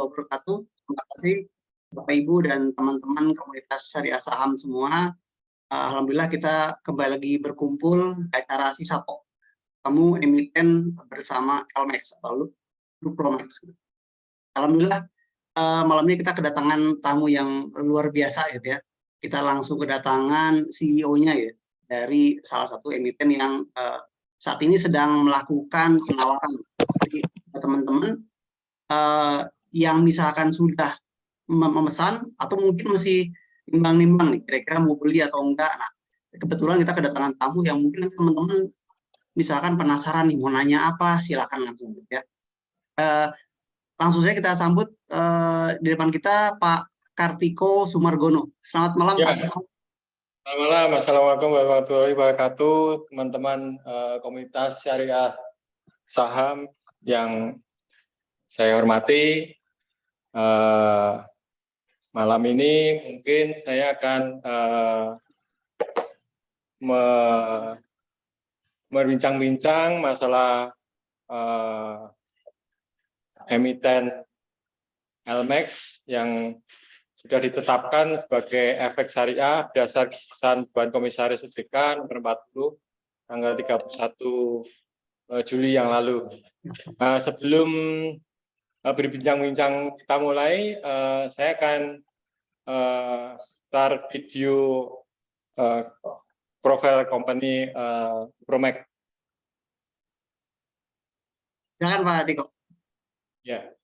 wabarakatuh. Terima kasih Bapak Ibu dan teman-teman komunitas syariah saham semua. Alhamdulillah kita kembali lagi berkumpul di acara Sisato, temu emiten bersama LMAX atau Lupromax. Alhamdulillah malam ini kita kedatangan tamu yang luar biasa gitu ya. Kita langsung kedatangan CEO-nya ya dari salah satu emiten yang saat ini sedang melakukan penawaran. Jadi teman-teman yang misalkan sudah memesan atau mungkin masih nimbang-nimbang nih kira-kira mau beli atau enggak. Nah, kebetulan kita kedatangan tamu yang mungkin teman-teman misalkan penasaran nih mau nanya apa, silakan langsung gitu ya. Langsung saja kita sambut di depan kita Pak Kartiko Sumargono. Selamat malam ya. Pak Kartiko. Selamat malam, Assalamualaikum warahmatullahi wabarakatuh, teman-teman komunitas syariah saham yang saya hormati. Malam ini mungkin saya akan berbincang-bincang masalah emiten LMAX yang sudah ditetapkan sebagai efek syariah berdasar keputusan Dewan Komisaris OJK nomor 40 tanggal 31 Juli yang lalu. Sebelum berbincang-bincang kita mulai, saya akan start video profile company Lupromax. Silakan Pak Tiko. Ya.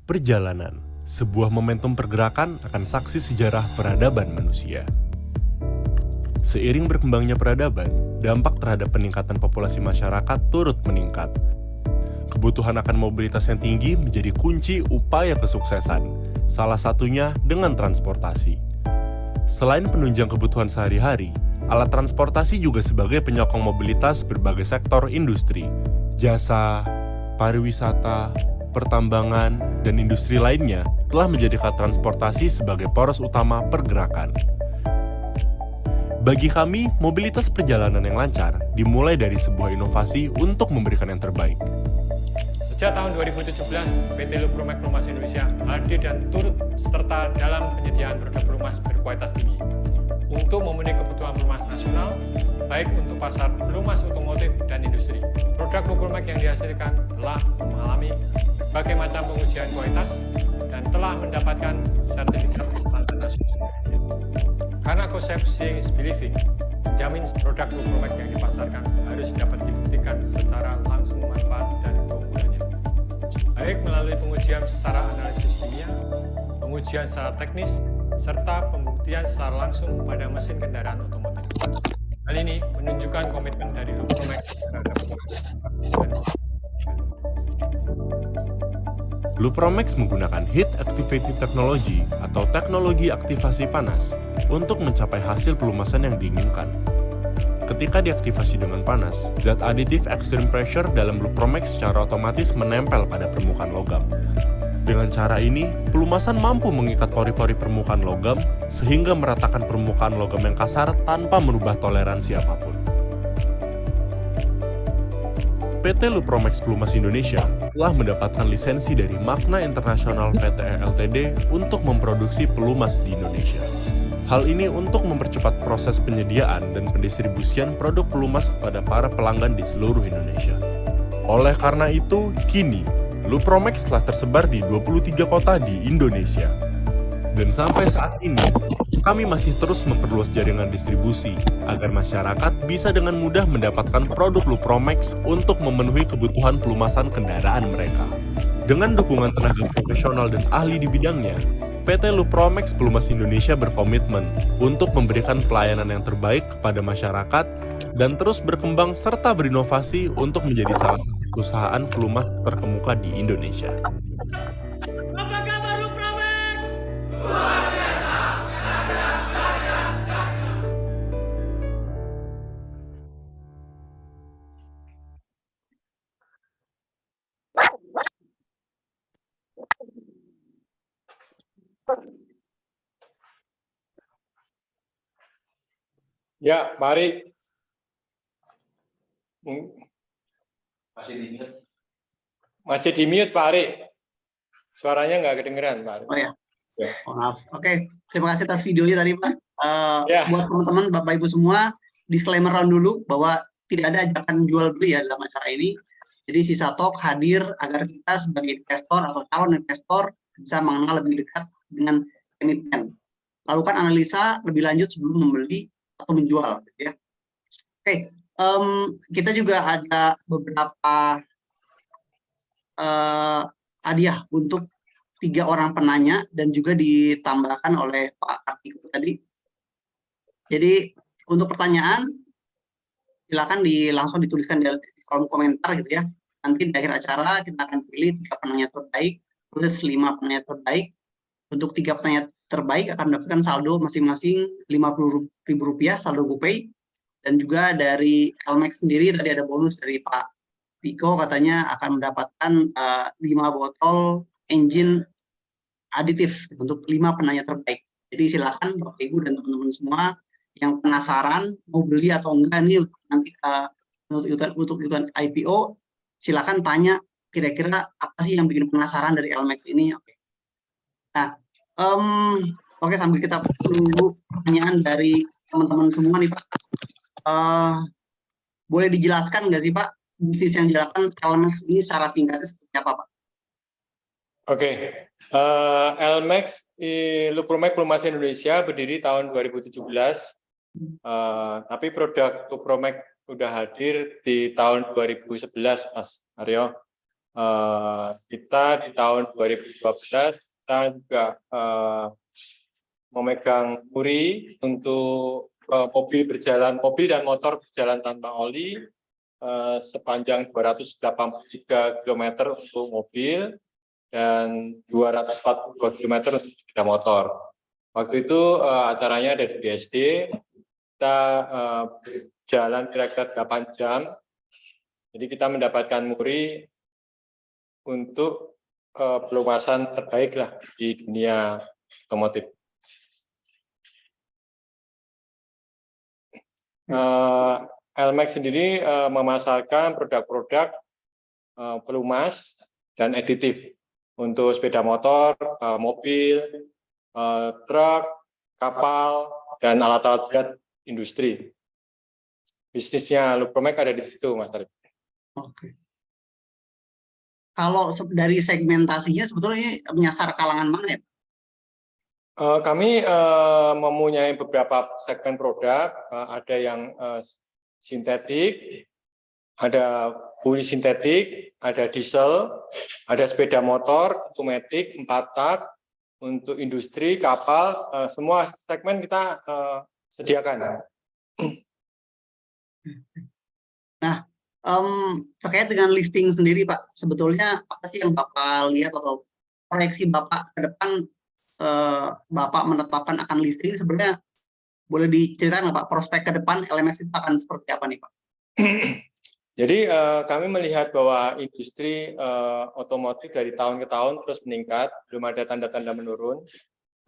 Perjalanan, sebuah momentum pergerakan akan saksi sejarah peradaban manusia. Seiring berkembangnya peradaban, dampak terhadap peningkatan populasi masyarakat turut meningkat. Kebutuhan akan mobilitas yang tinggi menjadi kunci upaya kesuksesan, salah satunya dengan transportasi. Selain penunjang kebutuhan sehari-hari, alat transportasi juga sebagai penyokong mobilitas berbagai sektor industri, jasa, pariwisata, pertambangan, dan industri lainnya telah menjadikan transportasi sebagai poros utama pergerakan. Bagi kami, mobilitas perjalanan yang lancar dimulai dari sebuah inovasi untuk memberikan yang terbaik. Sejak tahun 2017, PT Lupromax Pelumas Indonesia hadir dan turut serta dalam penyediaan produk pelumas berkualitas tinggi untuk memenuhi kebutuhan pelumas nasional, baik untuk pasar pelumas otomotif dan industri. Produk Lupromax yang dihasilkan telah mengalami berbagai macam pengujian kualitas dan telah mendapatkan sertifikat standar nasional. Karena konsep seeing is believing, menjamin produk Lupromax yang dipasarkan harus dapat dibuktikan secara langsung manfaat dan keunggulannya, baik melalui pengujian secara analisis kimia, pengujian secara teknis, serta pembuktian secara langsung pada mesin kendaraan otomotif. Hal ini menunjukkan komitmen dari Lupromax terhadap Lupromax menggunakan Heat Activated Technology atau teknologi aktivasi panas untuk mencapai hasil pelumasan yang diinginkan. Ketika diaktifasi dengan panas, zat aditif extreme pressure dalam Lupromax secara otomatis menempel pada permukaan logam. Dengan cara ini, pelumasan mampu mengikat pori-pori permukaan logam sehingga meratakan permukaan logam yang kasar tanpa merubah toleransi apapun. PT Lupromax Pelumas Indonesia telah mendapatkan lisensi dari Magna International Pte Ltd untuk memproduksi pelumas di Indonesia. Hal ini untuk mempercepat proses penyediaan dan pendistribusian produk pelumas kepada para pelanggan di seluruh Indonesia. Oleh karena itu, kini Lupromax telah tersebar di 23 kota di Indonesia. Dan sampai saat ini, kami masih terus memperluas jaringan distribusi agar masyarakat bisa dengan mudah mendapatkan produk Lupromax untuk memenuhi kebutuhan pelumasan kendaraan mereka. Dengan dukungan tenaga profesional dan ahli di bidangnya, PT Lupromax Pelumas Indonesia berkomitmen untuk memberikan pelayanan yang terbaik kepada masyarakat dan terus berkembang serta berinovasi untuk menjadi salah satu perusahaan pelumas terkemuka di Indonesia. Apa kabar Lupromax? Luar biasa. Ya, Pak Ari. Masih di mute, Pak Ari. Suaranya nggak kedengeran, Pak Ari. Oh ya, Ya. oh, maaf. Oke, terima kasih atas videonya tadi, Pak. Ya. Buat teman-teman, Bapak Ibu semua, disclaimer dulu bahwa tidak ada ajakan jual beli ya dalam acara ini. Jadi si Satok hadir agar kita sebagai investor atau calon investor bisa mengenal lebih dekat dengan emiten. Lakukan analisa lebih lanjut sebelum membeli atau menjual, gitu ya. Oke, kita juga ada beberapa hadiah untuk 3 orang penanya dan juga ditambahkan oleh Pak Kartiko tadi. Jadi untuk pertanyaan silakan langsung dituliskan di kolom komentar gitu ya. Nanti di akhir acara kita akan pilih 3 penanya terbaik plus 5 penanya terbaik. Untuk 3 penanya terbaik akan mendapatkan saldo masing-masing Rp50.000 saldo GoPay. Dan juga dari Elmex sendiri tadi ada bonus dari Pak Tiko katanya akan mendapatkan 5 botol engine aditif untuk 5 penanya terbaik. Jadi silakan Bapak Ibu dan teman-teman semua yang penasaran mau beli atau enggak nih nanti untuk ikutan IPO, silakan tanya kira-kira apa sih yang bikin penasaran dari Elmex ini. Oke. Nah, oke, sambil kita menunggu pertanyaan dari teman-teman semua nih Pak, boleh dijelaskan nggak sih Pak bisnis yang dilakukan Elmex ini secara singkatnya seperti apa Pak? Oke, Elmex Lupromek Pelumas Indonesia berdiri tahun 2017, tapi produk Lupromek udah hadir di tahun 2011, Mas Aryo. Kita di tahun 2012 kita juga memegang muri untuk mobil dan motor berjalan tanpa oli sepanjang 283 km untuk mobil dan 242 km untuk sepeda motor. Waktu itu acaranya ada di BSD, kita jalan kira-kira 8 jam, jadi kita mendapatkan muri untuk pelumasan terbaik lah di dunia otomotif. Elmex sendiri memasarkan produk-produk pelumas dan aditif untuk sepeda motor, mobil, truk, kapal, dan alat-alat berat industri. Bisnisnya Lupromek ada di situ, Mas Arif. Oke. Kalau dari segmentasinya sebetulnya menyasar kalangan mana ya? Kami mempunyai beberapa segmen produk, ada yang sintetik, ada polisintetik, ada diesel, ada sepeda motor, otomatis, 4 tak, untuk industri, kapal, semua segmen kita sediakan. Nah, terkait dengan listing sendiri Pak, sebetulnya apa sih yang Bapak lihat atau proyeksi Bapak ke depan, Bapak menetapkan akan listing, sebenarnya boleh diceritakan Pak, prospek ke depan Elmex itu akan seperti apa nih Pak? Jadi kami melihat bahwa industri otomotif dari tahun ke tahun terus meningkat, belum ada tanda-tanda menurun.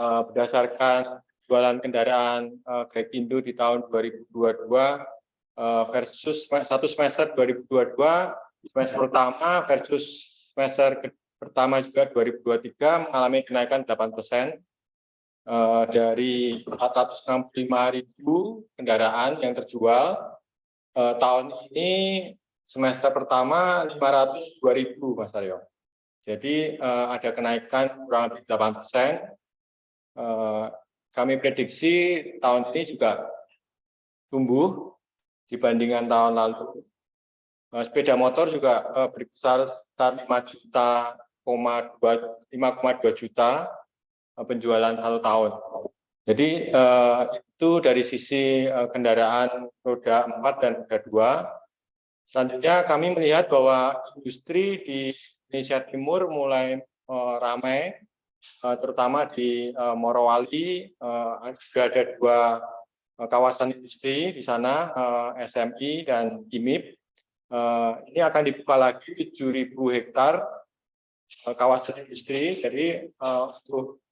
Berdasarkan jualan kendaraan Gaikindo di tahun 2022 versus satu semester 2022, semester pertama versus semester pertama juga 2023 mengalami kenaikan 8%, dari 465.000 kendaraan yang terjual. Tahun ini semester pertama 502.000, Mas Aryo. Jadi ada kenaikan kurang lebih 8%. Kami prediksi tahun ini juga tumbuh dibandingkan tahun lalu. Sepeda motor juga berkisar sekitar 5,2 juta penjualan 1 tahun. Jadi itu dari sisi kendaraan roda 4 dan roda 2. Selanjutnya kami melihat bahwa industri di Indonesia Timur mulai ramai, terutama di Morowali, juga ada 2 kawasan industri di sana, SMI dan IMIP. Ini akan dibuka lagi 7.000 hektar kawasan industri. Jadi untuk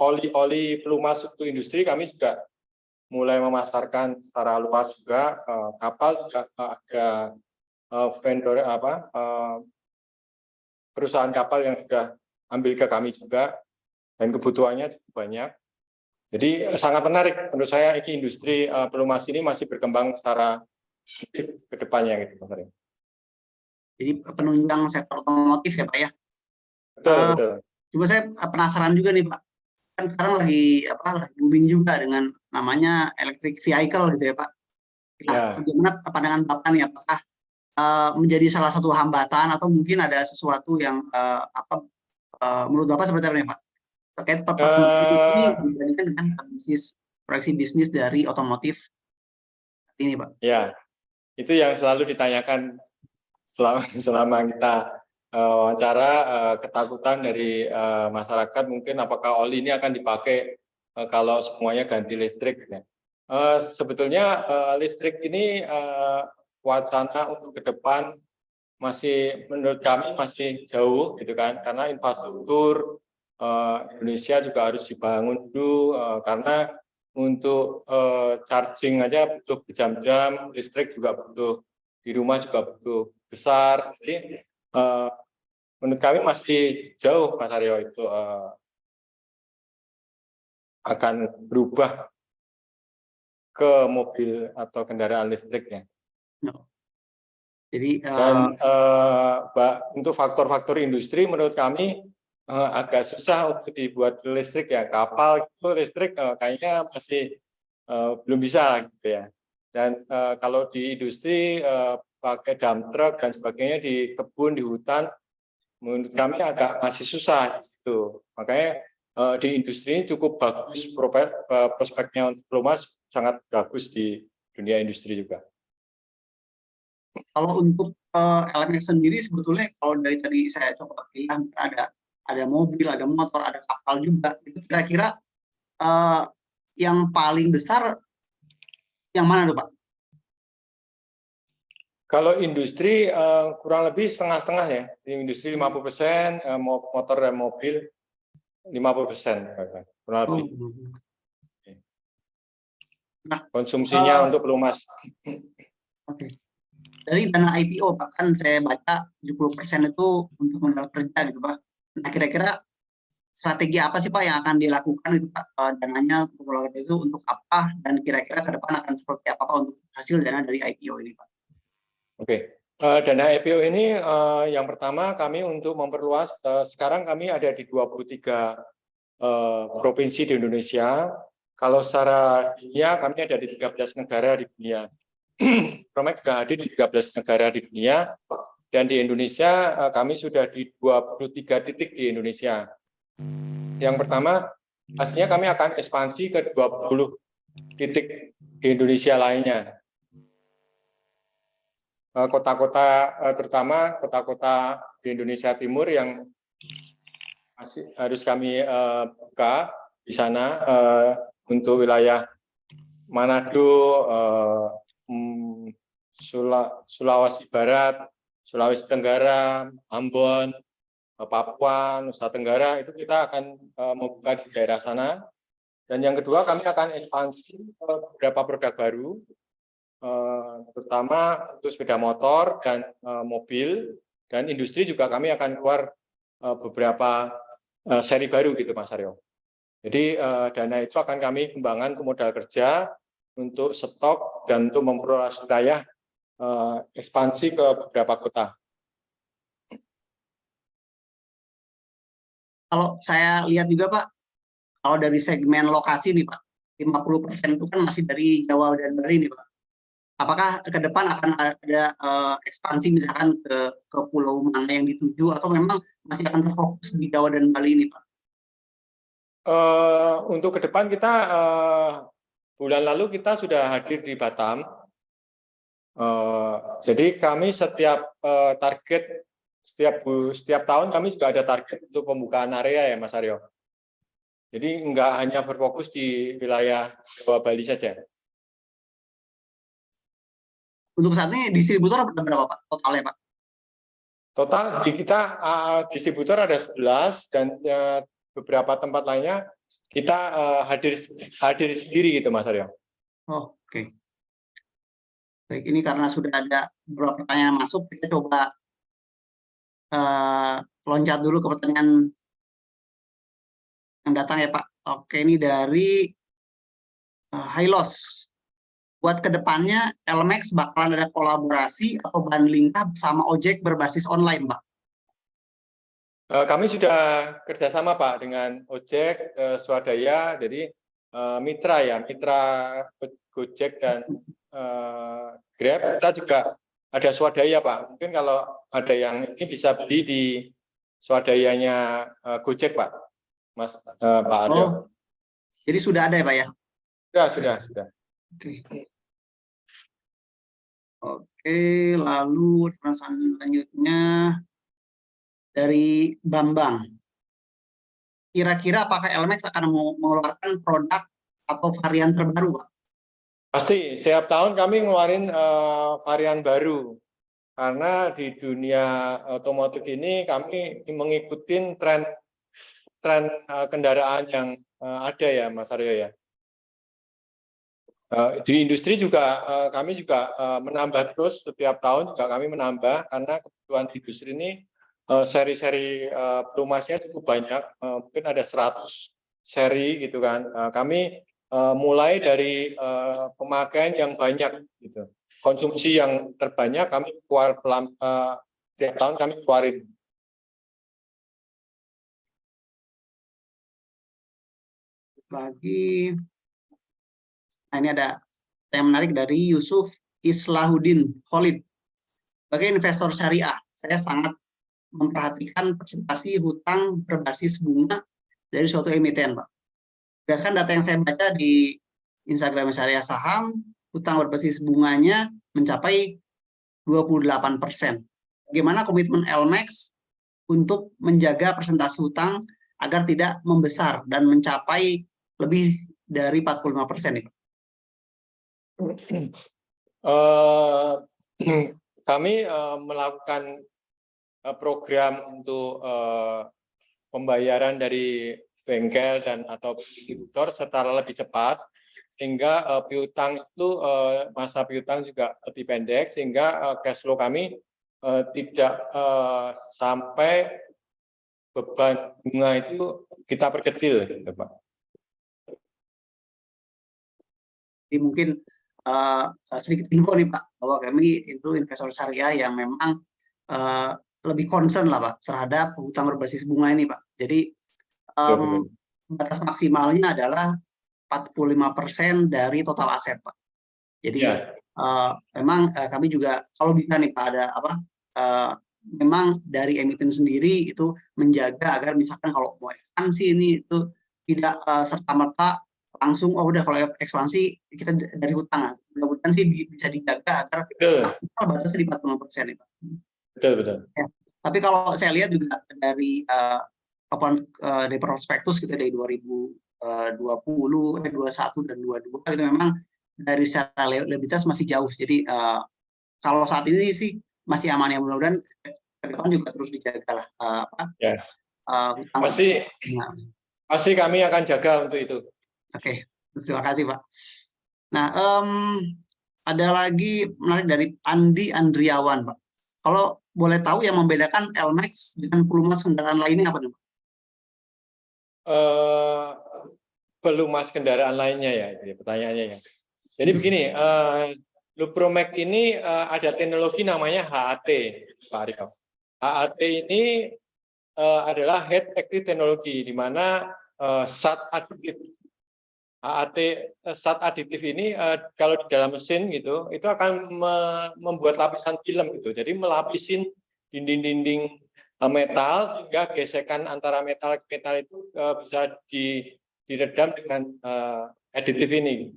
oli pelumas untuk industri kami juga mulai memasarkan secara luas juga. Kapal juga ada vendor perusahaan kapal yang sudah ambil ke kami juga, dan kebutuhannya cukup banyak. Jadi sangat menarik menurut saya, ini industri pelumas ini masih berkembang secara ke depannya gitu, Mas Aryo. Jadi penunjang sektor otomotif ya Pak ya. Betul. Cuma saya penasaran juga nih Pak, kan sekarang lagi lagi booming juga dengan namanya electric vehicle gitu ya Pak. Nah, Ya. bagaimana pandangan Bapak nih, apakah menjadi salah satu hambatan atau mungkin ada sesuatu yang menurut Bapak seperti apa nih Pak? Terkait ini dibandingkan dengan proyeksi bisnis dari otomotif ini Pak. Ya, itu yang selalu ditanyakan selama kita wawancara, ketakutan dari masyarakat mungkin apakah oli ini akan dipakai kalau semuanya ganti listrik. Sebetulnya listrik ini wacana untuk ke depan masih menurut kami masih jauh gitu kan, karena infrastruktur Indonesia juga harus dibangun dulu, karena untuk charging aja butuh berjam-jam, listrik juga butuh, di rumah juga butuh besar. Jadi menurut kami masih jauh Mas Aryo itu akan berubah ke mobil atau kendaraan listriknya. Jadi Dan untuk faktor-faktor industri menurut kami agak susah untuk dibuat listrik ya. Kapal itu listrik kayaknya masih belum bisa gitu ya. Dan kalau di industri pakai dump truck dan sebagainya di kebun, di hutan, menurut kami agak masih susah gitu. Makanya di industri ini cukup bagus, prospeknya untuk pelumas sangat bagus di dunia industri juga. kalau untuk elemen sendiri sebetulnya kalau dari tadi saya coba bilang ada mobil, ada motor, ada kapal juga. Itu kira-kira yang paling besar yang mana tuh Pak? Kalau industri kurang lebih setengah-setengah ya. Di industri 50%, motor dan mobil 50%. Kurang lebih. Nah, konsumsinya untuk pelumas. Oke. Dari dana IPO Pak, kan saya baca 70% itu untuk modal kerja gitu Pak. Nah, kira-kira strategi apa sih Pak yang akan dilakukan itu Pak, dananya untuk modal kerja itu untuk apa, dan kira-kira ke depan akan seperti apa Pak untuk hasil dana dari IPO ini Pak? Oke. Dana IPO ini yang pertama kami untuk memperluas, sekarang kami ada di 23 provinsi di Indonesia. Kalau secara dunia kami ada di 13 negara di dunia. Promek sudah hadir di 13 negara di dunia, dan di Indonesia kami sudah di 23 titik di Indonesia. Yang pertama, pastinya kami akan ekspansi ke 20 titik di Indonesia lainnya. Kota-kota, terutama kota-kota di Indonesia Timur yang masih harus kami buka di sana, untuk wilayah Manado, Sulawesi Barat, Sulawesi Tenggara, Ambon, Papua, Nusa Tenggara, itu kita akan membuka di daerah sana. Dan yang kedua, kami akan ekspansi beberapa produk baru, terutama untuk sepeda motor dan mobil, dan industri juga kami akan keluar beberapa seri baru gitu Mas Aryo. Jadi dana itu akan kami kembangkan ke modal kerja untuk stok dan untuk memperluas wilayah, ekspansi ke beberapa kota. Kalau saya lihat juga Pak, kalau dari segmen lokasi nih Pak, 50% itu kan masih dari Jawa dan Bali nih Pak. Apakah ke depan akan ada ekspansi misalkan ke pulau mana yang dituju, atau memang masih akan terfokus di Jawa dan Bali ini Pak? Untuk ke depan kita bulan lalu kita sudah hadir di Batam. Jadi kami setiap target setiap tahun kami juga ada target untuk pembukaan area ya Mas Aryo. Jadi enggak hanya berfokus di wilayah Jawa Bali saja. Untuk saat ini distributor berapa Pak totalnya Pak? Total di kita distributor ada 11, dan beberapa tempat lainnya kita hadir sendiri gitu Mas Aryo. Oh, oke. Baik, ini karena sudah ada beberapa pertanyaan yang masuk, kita coba loncat dulu ke pertanyaan yang datang ya Pak. Oke, ini dari Hilos. Buat kedepannya, LMAX bakalan ada kolaborasi atau bundling sama ojek berbasis online, Pak? Kami sudah kerjasama Pak dengan ojek, swadaya, jadi mitra Gojek dan Grab. Kita juga ada swadaya Pak. Mungkin kalau ada yang ini bisa beli di swadayanya Gojek Pak, Mas Pak Aryo. Oh, jadi sudah ada ya Pak ya? Sudah. Oke. Oke, lalu selanjutnya dari Bambang. Kira-kira apakah LMAX akan mengeluarkan produk atau varian terbaru, Pak? Pasti, setiap tahun kami ngeluarin varian baru. Karena di dunia otomotif ini kami mengikuti tren kendaraan yang ada ya Mas Aryo ya. Di industri juga kami juga menambah terus, setiap tahun juga kami menambah karena kebutuhan industri ini seri-seri pelumasnya cukup banyak, mungkin ada 100 seri gitu kan. Kami mulai dari pemakaian yang banyak gitu, konsumsi yang terbanyak kami keluar setiap tahun kami keluarin. Lagi, nah ini ada yang menarik dari Yusuf Islahuddin Khalid. Sebagai investor syariah, saya sangat memperhatikan presentasi hutang berbasis bunga dari suatu emiten, Pak. Berdasarkan data yang saya baca di Instagram Syariah Saham, hutang berbasis bunganya mencapai 28%. Bagaimana komitmen LMAX untuk menjaga presentasi hutang agar tidak membesar dan mencapai lebih dari 45% nih, Pak? Kami melakukan program untuk pembayaran dari bengkel dan atau distributor secara lebih cepat, sehingga piutang itu masa piutang juga lebih pendek, sehingga cash flow kami tidak sampai beban bunga itu kita perkecil, gitu, Pak. Jadi mungkin sedikit info nih Pak, bahwa kami itu investor syariah yang memang lebih concern lah Pak terhadap hutang berbasis bunga ini Pak. Jadi batas maksimalnya adalah 45% dari total aset Pak. Jadi memang kami juga kalau bisa nih Pak ada apa? Memang dari emiten sendiri itu menjaga agar misalkan kalau mau ekspansi ini itu tidak serta-merta langsung udah kalau ekspansi kita dari hutang. Mudah-mudahan sih bisa dijaga agar maksimal batasnya di 45% nih Pak. Betul. Ya. Tapi kalau saya lihat juga dari dari prospektus kita dari 2020, 21 dan 22 itu memang dari secara liabilitas masih jauh. Jadi kalau saat ini sih masih aman ya, mudah-mudahan ke depan juga terus dijaga lah hutang. Pasti kami akan jaga untuk itu. Oke, terima kasih Pak. Nah, ada lagi menarik dari Andi Andriawan Pak. Kalau boleh tahu yang membedakan LMAX dengan pelumas kendaraan lainnya apa nih Pak? Pelumas kendaraan lainnya ya, pertanyaannya ya. Jadi begini, Lupromax ini ada teknologi namanya HAT, Pak Aryo. HAT ini adalah Head Active Technology, di mana zat aditif. HAT zat aditif ini kalau di dalam mesin gitu, itu akan membuat lapisan film gitu. Jadi melapisin dinding-dinding metal sehingga gesekan antara metal ke metal itu bisa diredam dengan aditif ini,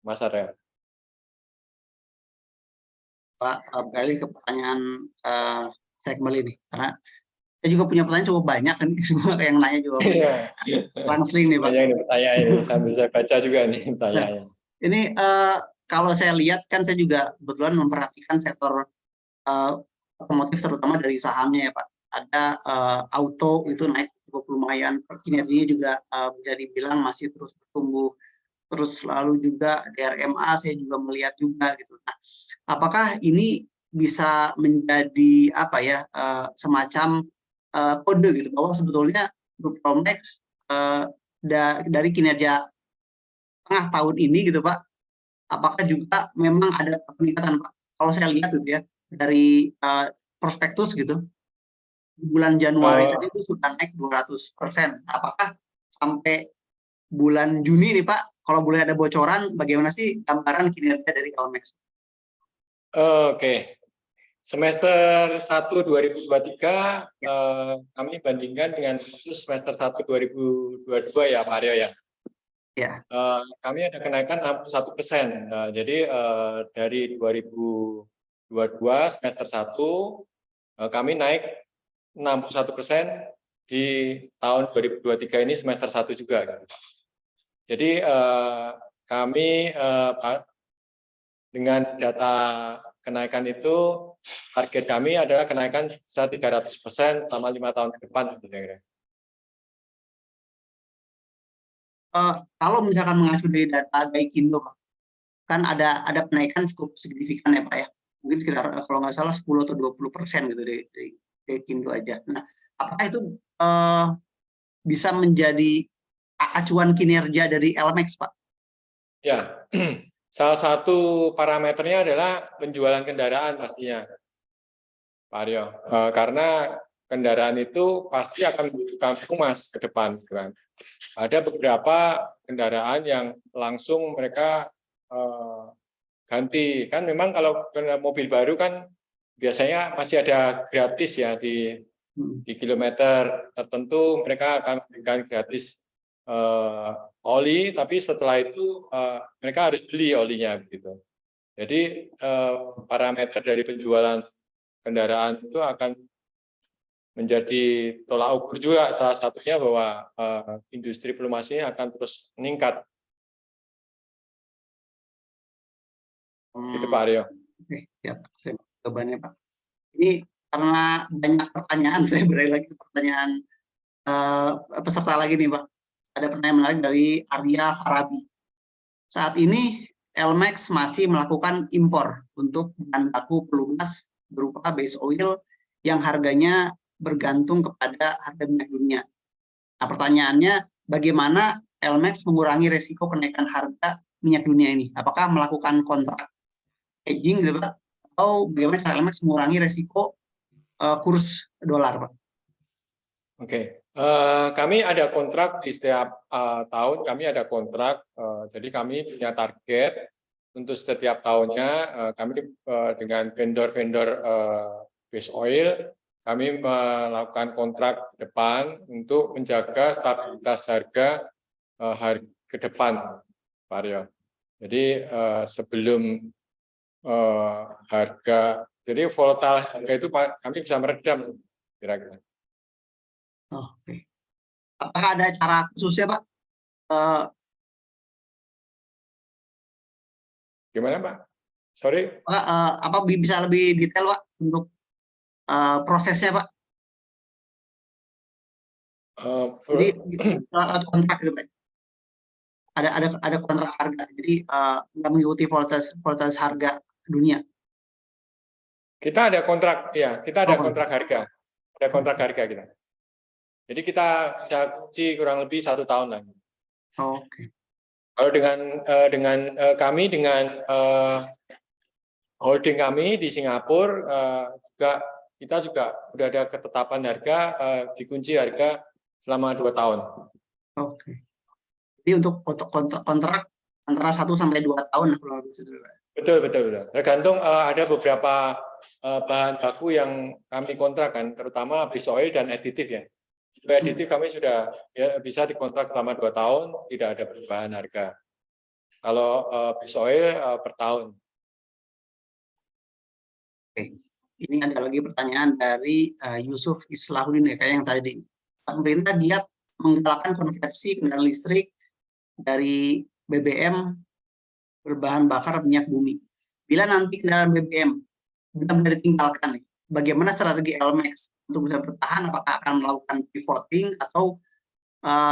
Mas Arya. Pak, kembali ke pertanyaan saya kembali nih, karena saya juga punya pertanyaan cukup banyak kan, semua yang nanya juga selang-seling nih Pak. Pertanyaan ini sambil saya baca juga nih pertanyaannya. Ini kalau saya lihat kan saya juga kebetulan memperhatikan sektor otomotif terutama dari sahamnya ya Pak. ada auto itu naik cukup lumayan, kinerjanya juga bisa dibilang masih terus bertumbuh. Terus lalu juga DRMA saya juga melihat juga gitu. Nah, apakah ini bisa menjadi apa ya semacam kode gitu bahwa sebetulnya Grup Promex dari kinerja tengah tahun ini gitu Pak, apakah juga memang ada peningkatan Pak? Kalau saya lihat gitu ya dari prospektus gitu bulan Januari saja itu sudah naik 200%. Apakah sampai bulan Juni nih Pak, kalau boleh ada bocoran, bagaimana sih gambaran kinerja dari LMAX? Oke, semester 1 2023 kami bandingkan dengan khusus semester 1 2022 ya Pak Aryo ya. Ya. Kami ada kenaikan 61%. Jadi dari 2022 semester 1 kami naik 61% di tahun 2023 ini semester 1 juga. Jadi kami dengan data kenaikan itu target kami adalah kenaikan bisa 300% selama 5 tahun ke depan. Kalau misalkan mengacu dari data Gaikindo, Pak, kan ada penaikan cukup signifikan ya Pak ya. Mungkin sekitar kalau nggak salah 10 atau 20% gitu dari Gaikindo aja. Nah, apakah itu bisa menjadi acuan kinerja dari LMAX, Pak? Ya, salah satu parameternya adalah penjualan kendaraan pastinya, Pak Aryo. Karena kendaraan itu pasti akan membutuhkan humas ke depan. Kan? Ada beberapa kendaraan yang langsung mereka ganti. Kan memang kalau mobil baru kan biasanya masih ada gratis ya di kilometer tertentu mereka akan memberikan gratis oli, tapi setelah itu mereka harus beli olinya begitu. Jadi parameter dari penjualan kendaraan itu akan menjadi tolak ukur juga salah satunya bahwa industri pelumas ini akan terus meningkat. Itu Pak Aryo. Oke, siap. Saya jawabannya Pak. Ini karena banyak pertanyaan, saya beralih lagi ke pertanyaan peserta lagi nih Pak. Ada pertanyaan menarik dari Arya Farabi. Saat ini LMAX masih melakukan impor untuk bahan baku pelumas berupa base oil yang harganya bergantung kepada harga minyak dunia. Nah, pertanyaannya, bagaimana LMAX mengurangi resiko kenaikan harga minyak dunia ini? Apakah melakukan kontrak hedging gitu Pak? Atau bagaimana cara LMAX mengurangi resiko kurs dolar Pak? Oke. Kami ada kontrak di setiap tahun, kami ada kontrak, jadi kami punya target untuk setiap tahunnya, kami dengan vendor-vendor base oil, kami melakukan kontrak ke depan untuk menjaga stabilitas harga ke depan, Pak Aryo. Jadi sebelum harga, jadi volatile harga itu kami bisa meredam kira-kira. Oke. Apakah ada cara khususnya Pak? Gimana Pak? Sorry. Pak, apa bisa lebih detail Pak untuk prosesnya Pak? Jadi kontrak gitu Pak. Ada kontrak harga. Jadi nggak mengikuti volatilitas harga dunia. Kita ada kontrak, ya. Kita ada kontrak harga. Ada kontrak harga kita. Jadi kita bisa kunci kurang lebih 1 tahun lagi. Oke. Kalau dengan kami dengan holding kami di Singapura kita juga sudah ada ketetapan harga dikunci harga selama 2 tahun. Oke. Jadi untuk kontrak antara 1 sampai 2 tahun kurang lebih. Betul. Tergantung ada beberapa bahan baku yang kami kontrak kan, terutama base oil dan aditif ya. Aditif kami sudah bisa dikontrak selama 2 tahun, tidak ada perubahan harga. Kalau base oil per tahun. Oke. Ini ada lagi pertanyaan dari Yusuf Islahuddin ya, kayak yang tadi. Pemerintah giat menggalakkan konversi kendaraan listrik dari BBM berbahan bakar minyak bumi. Bila nanti kendaraan BBM benar-benar ditinggalkan, bagaimana strategi LMAX untuk bisa bertahan, apakah akan melakukan pivoting atau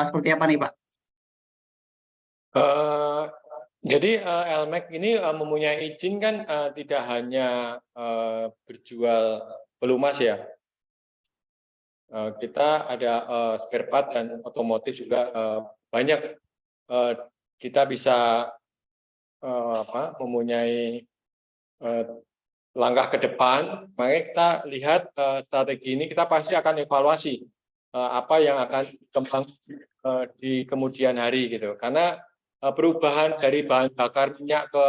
seperti apa nih Pak? Jadi LMAX ini mempunyai izin kan tidak hanya berjual pelumas ya. Kita ada spare part dan otomotif juga banyak. Kita bisa mempunyai langkah ke depan. Makanya kita lihat strategi ini, kita pasti akan evaluasi apa yang akan berkembang di kemudian hari gitu. Karena perubahan dari bahan bakar minyak ke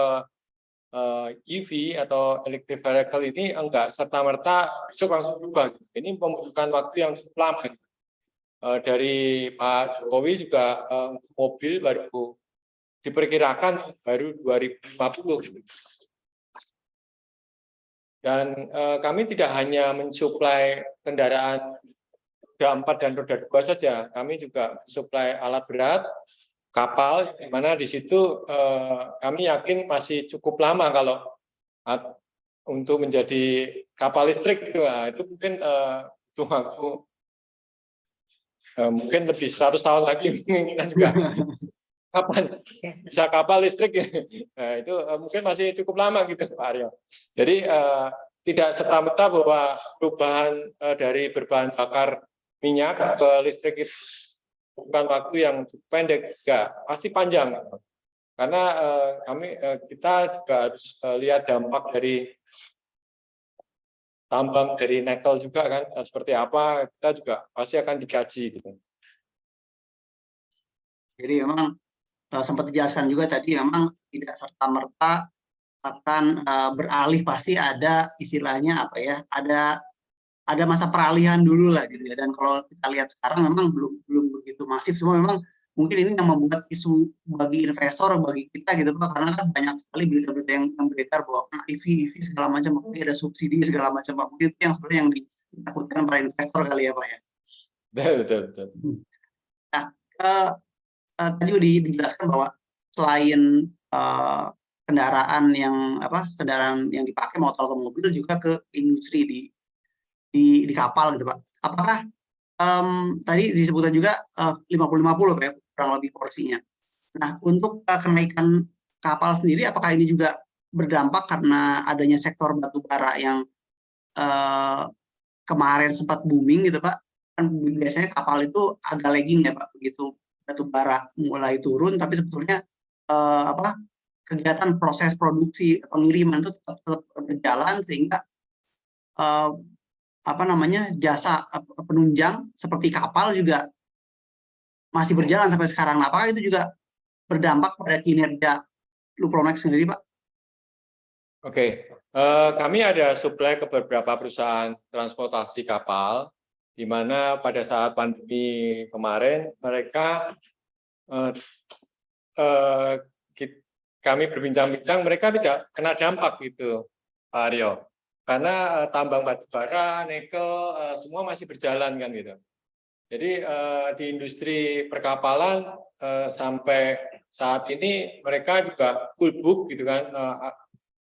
EV atau electric vehicle ini enggak serta-merta besok langsung berubah. Ini membutuhkan waktu yang cukup lama. Dari Pak Jokowi juga untuk mobil baru diperkirakan baru 2050. Dan kami tidak hanya mensuplai kendaraan roda 4 dan roda 2 saja, kami juga mensuplai alat berat, kapal, di mana di situ kami yakin masih cukup lama kalau untuk menjadi kapal listrik gitu. Nah, itu mungkin butuh waktu mungkin lebih 100 tahun lagi kita juga kapan bisa kapal listrik. Nah, itu mungkin masih cukup lama gitu Pak Aryo. Jadi tidak serta-merta bahwa perubahan dari berbahan bakar minyak ke listrik itu bukan waktu yang pendek, enggak, pasti panjang. Karena kita juga harus lihat dampak dari tambang dari nikel juga kan, seperti apa, kita juga pasti akan dikaji gitu. Jadi memang sempat dijelaskan juga tadi, memang tidak serta-merta akan beralih, pasti ada istilahnya apa ya, ada masa peralihan dulu lah gitu ya. Dan kalau kita lihat sekarang memang belum begitu masif semua. Memang mungkin ini yang membuat isu bagi investor, bagi kita gitu Pak, karena kan banyak sekali berita-berita yang beredar bahwa EV segala macam, ada subsidi segala macam Pak. Mungkin itu yang sebenarnya yang ditakutkan para investor kali ya Pak ya. Betul. Nah, tadi udah dijelaskan bahwa selain kendaraan yang dipakai motor atau mobil, juga ke industri di kapal gitu Pak. Apakah tadi disebutkan juga 50-50 Pak ya, kurang lebih porsinya. Nah, untuk kenaikan kapal sendiri, apakah ini juga berdampak karena adanya sektor batu bara yang kemarin sempat booming gitu Pak? Kan biasanya kapal itu agak lagging ya Pak, begitu batu bara mulai turun, tapi sebetulnya kegiatan proses produksi pengiriman itu tetap berjalan, sehingga jasa penunjang seperti kapal juga masih berjalan sampai sekarang. Nah, apakah itu juga berdampak pada kinerja Lupromex sendiri, Pak? Oke, kami ada supply ke beberapa perusahaan transportasi kapal, di mana pada saat pandemi kemarin mereka kami berbincang-bincang, mereka tidak kena dampak gitu, Pak Aryo. Karena tambang batu bara, nikel, semua masih berjalan kan gitu. Jadi di industri perkapalan sampai saat ini mereka juga full book gitu kan,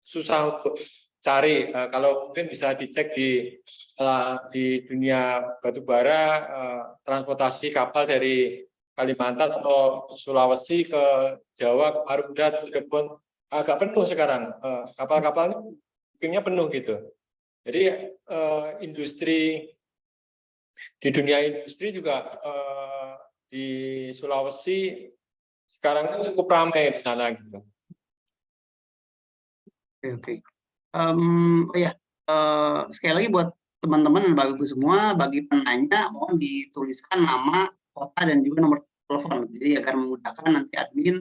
susah untuk cari. Kalau mungkin bisa dicek di dunia batu bara, transportasi kapal dari Kalimantan atau Sulawesi ke Jawa, Marunda, Cirebon agak penuh sekarang. Kapal-kapal ini bookingnya penuh gitu. Jadi industri di dunia industri juga di Sulawesi sekarang cukup ramai di sana gitu. Oke. Sekali lagi buat teman-teman dan Bapak Ibu semua, bagi penanya mohon dituliskan nama, kota, dan juga nomor telepon. Jadi agar memudahkan nanti admin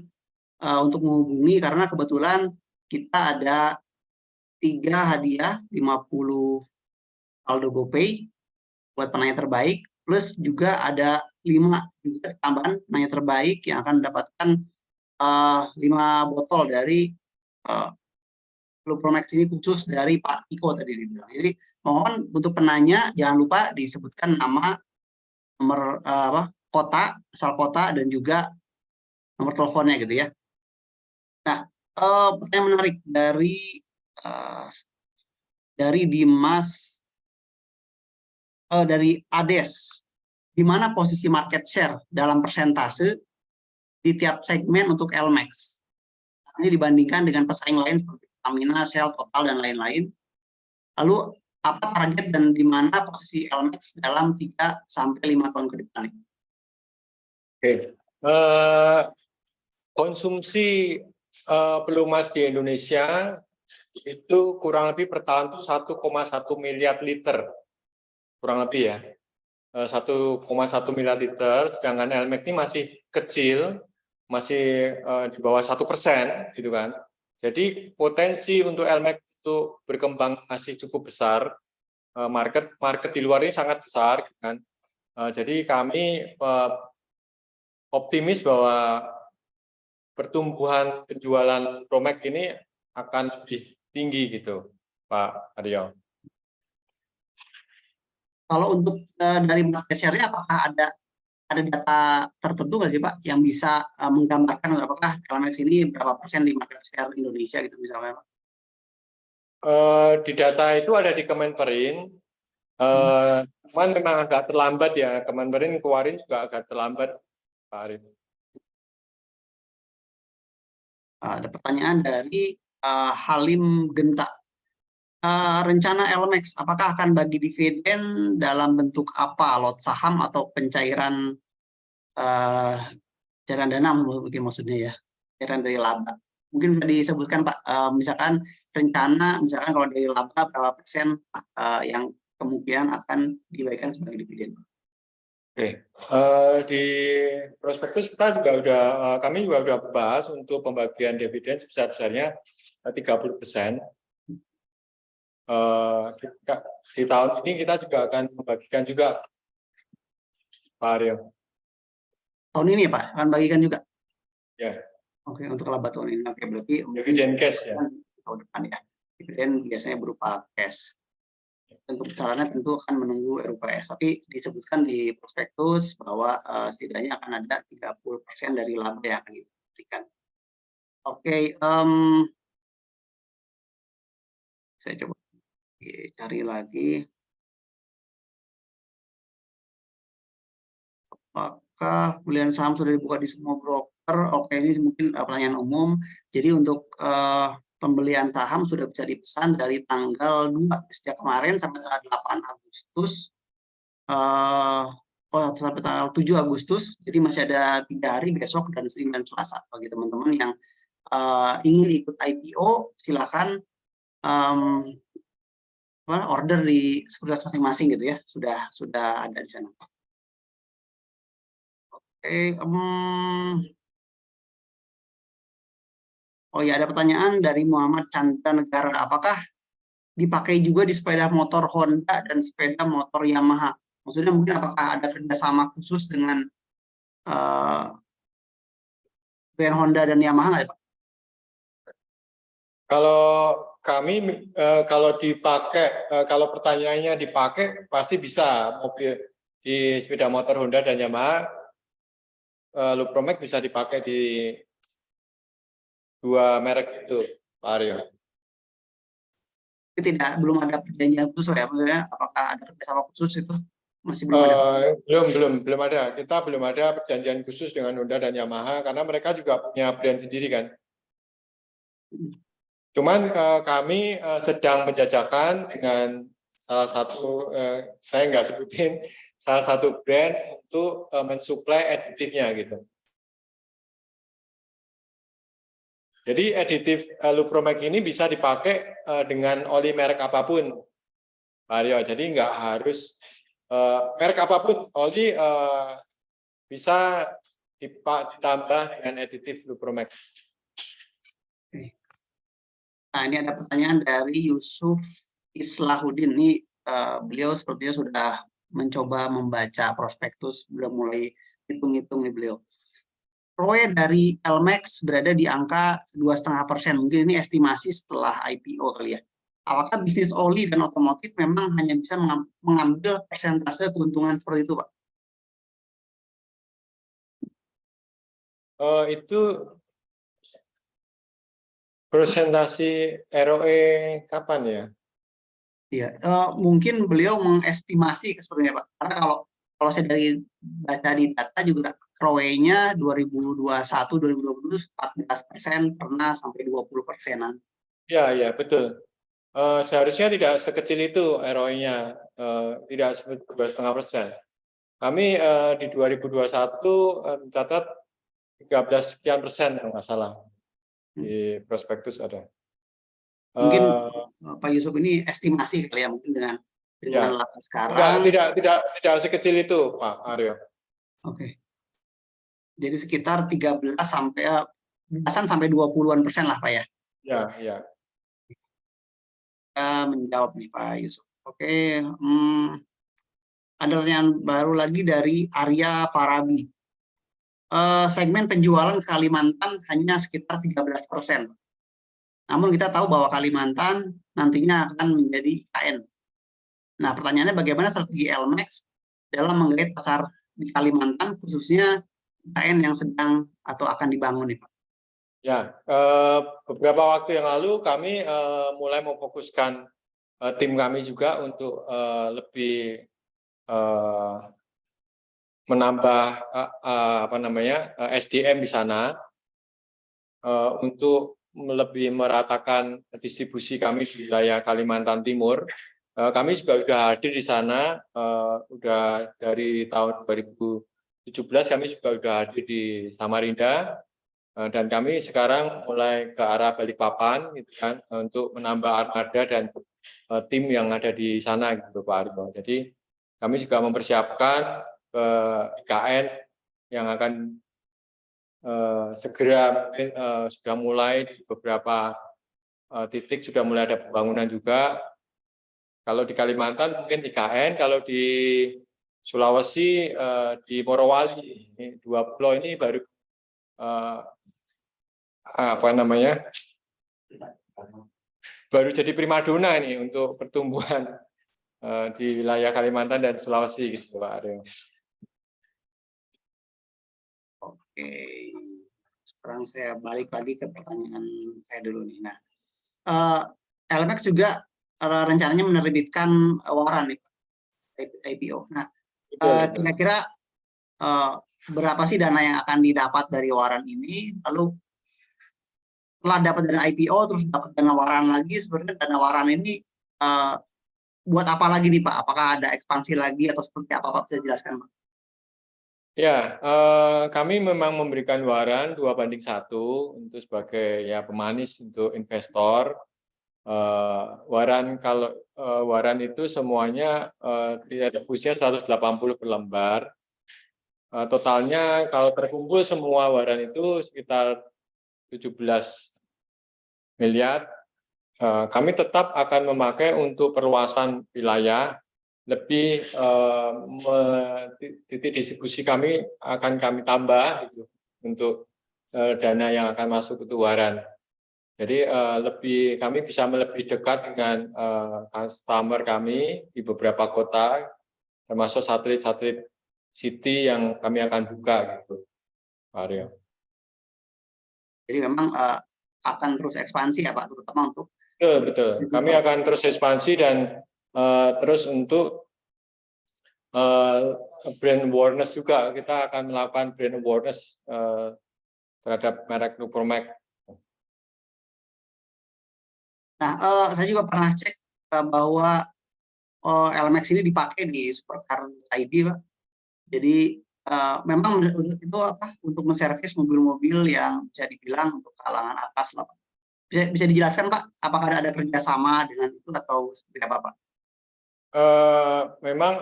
untuk menghubungi, karena kebetulan kita ada 3 hadiah 50 saldo GoPay buat penanya terbaik, plus juga ada 5 juga tambahan penanya terbaik yang akan mendapatkan 5 botol dari Lupromex ini, khusus dari Pak Iko tadi dibilang. Jadi mohon untuk penanya jangan lupa disebutkan nama, nomor kota, asal kota, dan juga nomor teleponnya gitu ya. Nah, pertanyaan menarik dari Dimas dari ADES, di mana posisi market share dalam persentase di tiap segmen untuk LMAX. Ini dibandingkan dengan pesaing lain seperti Pertamina, Shell, Total, dan lain-lain. Lalu, apa target dan di mana posisi LMAX dalam 3-5 tahun ke depan? Oke. Konsumsi pelumas di Indonesia itu kurang lebih per tahun itu 1,1 miliar liter, kurang lebih ya, 1,1 miliar liter, sedangkan LMAX ini masih kecil, masih di bawah 1%, gitu kan. Jadi potensi untuk LMAX itu berkembang masih cukup besar, market di luar ini sangat besar, gitu kan. Jadi kami optimis bahwa pertumbuhan penjualan Promax ini akan lebih tinggi gitu, Pak Aryo. Kalau untuk dari market share-nya, apakah ada data tertentu nggak sih Pak yang bisa menggambarkan apakah LMAX ini berapa persen di market share Indonesia gitu misalnya Pak? Di data itu ada di Kemenperin, cuman memang agak terlambat ya, Kemenperin kemarin juga agak terlambat, Pak Arif. Ada pertanyaan dari Halim Genta. Rencana LMAX, apakah akan bagi dividen dalam bentuk apa? Lot saham atau pencairan cairan dana mungkin maksudnya ya, cairan dari laba. Mungkin bisa disebutkan Pak, misalkan rencana, misalkan kalau dari laba berapa persen yang kemungkinan akan dibagikan sebagai dividen. Oke, di prospektus kita juga kami juga udah bahas untuk pembagian dividen sebesar-besarnya 30%. Di tahun ini kita juga akan membagikan juga, Pak Aryo. Tahun ini ya Pak, akan bagikan juga? Ya. Oke, untuk laba tahun ini. Oke, berarti dividen cash ya. Tahun depan ya. Dividen biasanya berupa cash. Untuk besarannya tentu akan menunggu RUPS, tapi disebutkan di prospektus bahwa setidaknya akan ada 30% dari laba yang akan diberikan. Oke, saya coba cari lagi. Apakah pembelian saham sudah dibuka di semua broker? Oke, ini mungkin pertanyaan umum. Jadi untuk pembelian saham sudah bisa dipesan dari tanggal 2 sejak kemarin sampai tanggal 8 Agustus. Sampai tanggal 7 Agustus. Jadi masih ada 3 hari, besok dan Senin dan Selasa. Bagi teman-teman yang ingin ikut IPO, silakan order di sekuritas masing-masing gitu ya. Sudah ada di sana. Oke, oh ya, ada pertanyaan dari Muhammad Chandra Negara. Apakah dipakai juga di sepeda motor Honda dan sepeda motor Yamaha? Maksudnya mungkin apakah ada kerjasama khusus dengan brand Honda dan Yamaha nggak ya Pak? Kalau kami, kalau dipakai, kalau pertanyaannya dipakai, pasti bisa mobil di sepeda motor Honda dan Yamaha, Lupromax bisa dipakai di dua merek itu, Pak Aryo. Belum ada perjanjian khusus ya, maksudnya apakah ada kerjasama khusus itu masih belum ada? Belum ada. Kita belum ada perjanjian khusus dengan Honda dan Yamaha karena mereka juga punya brand sendiri kan. Cuman kami sedang menjajakan dengan salah satu, saya nggak sebutin, salah satu brand untuk mensuplai aditifnya gitu. Jadi aditif Lupromax ini bisa dipakai dengan oli merek apapun, Pak Aryo. Jadi nggak harus merek apapun, oli bisa ditambah dengan aditif Lupromax. Nah, ini ada pertanyaan dari Yusuf Islahuddin. Ini beliau sepertinya sudah mencoba membaca prospektus, sudah mulai hitung-hitung nih beliau. ROE dari LMAX berada di angka 2,5%. Mungkin ini estimasi setelah IPO kali ya. Apakah bisnis oli dan otomotif memang hanya bisa mengambil persentase keuntungan seperti itu, Pak? Itu presentasi ROE kapan ya? Iya, mungkin beliau mengestimasi sepertinya Pak. Karena kalau saya dari baca di data juga ROE-nya 2021, 2020 14%, pernah sampai 20%-an. Ya, ya, betul. Seharusnya tidak sekecil itu ROI-nya, tidak 2,5%. Kami di 2021 mencatat 13 sekian persen kalau nggak salah di prospektus ada. Mungkin Pak Yusuf ini estimasi kali ya, mungkin dengan Ya, laba sekarang. tidak sekecil itu Pak Aryo. Oke. Jadi sekitar 13 sampai belasan sampai 20-an% lah Pak ya. Ya, ya. Menjawab nih Pak Yusuf. Oke, ada pertanyaan baru lagi dari Arya Farabi. Segmen penjualan ke Kalimantan hanya sekitar 13%. Namun kita tahu bahwa Kalimantan nantinya akan menjadi IKN. Nah, pertanyaannya bagaimana strategi LMAX dalam menggait pasar di Kalimantan, khususnya IKN yang sedang atau akan dibangun nih Pak? Ya, beberapa waktu yang lalu kami mulai memfokuskan tim kami juga untuk lebih menambah SDM di sana untuk lebih meratakan distribusi kami di wilayah Kalimantan Timur. Kami juga sudah hadir di sana, sudah dari tahun 2017 kami juga sudah hadir di Samarinda, dan kami sekarang mulai ke arah Balikpapan, gitu kan, untuk menambah armada dan tim yang ada di sana, gitu Pak Argo. Jadi kami juga mempersiapkan ke IKN yang akan segera sudah mulai di beberapa titik sudah mulai ada pembangunan juga. Kalau di Kalimantan mungkin IKN, kalau di Sulawesi di Morowali, ini 2 pulau ini baru baru jadi primadona ini untuk pertumbuhan di wilayah Kalimantan dan Sulawesi, gitu Pak Aryo. Oke, sekarang saya balik lagi ke pertanyaan saya dulu nih. Nah, LMAX juga rencananya menerbitkan waran nih, IPO. Nah, kira-kira berapa sih dana yang akan didapat dari waran ini? Lalu setelah dapat dana IPO, terus dapat dana waran lagi, sebenarnya dana waran ini buat apa lagi nih Pak? Apakah ada ekspansi lagi atau seperti apa Pak? Bisa jelaskan Pak? Ya, kami memang memberikan waran 2:1 untuk sebagai ya pemanis untuk investor. Waran kalau waran itu semuanya tidak usia 180 per lembar. Totalnya kalau terkumpul semua waran itu sekitar 17 miliar. Kami tetap akan memakai untuk perluasan wilayah. Lebih titik distribusi kami akan kami tambah gitu, untuk dana yang akan masuk ke waran. Jadi kami bisa lebih dekat dengan customer kami di beberapa kota, termasuk satelit-satelit city yang kami akan buka gitu, Pak Aryo. Jadi memang akan terus ekspansi ya Pak, terutama untuk betul. Kami akan terus ekspansi dan terus untuk brand awareness juga, kita akan melakukan brand awareness terhadap merek Lupromek. Nah, saya juga pernah cek bahwa LMAX ini dipakai di Supercar ID Pak. Jadi memang itu untuk menservis mobil-mobil yang bisa dibilang untuk kalangan atas lah Pak. Bisa dijelaskan Pak, apakah ada kerjasama dengan itu atau seperti apa Pak? Memang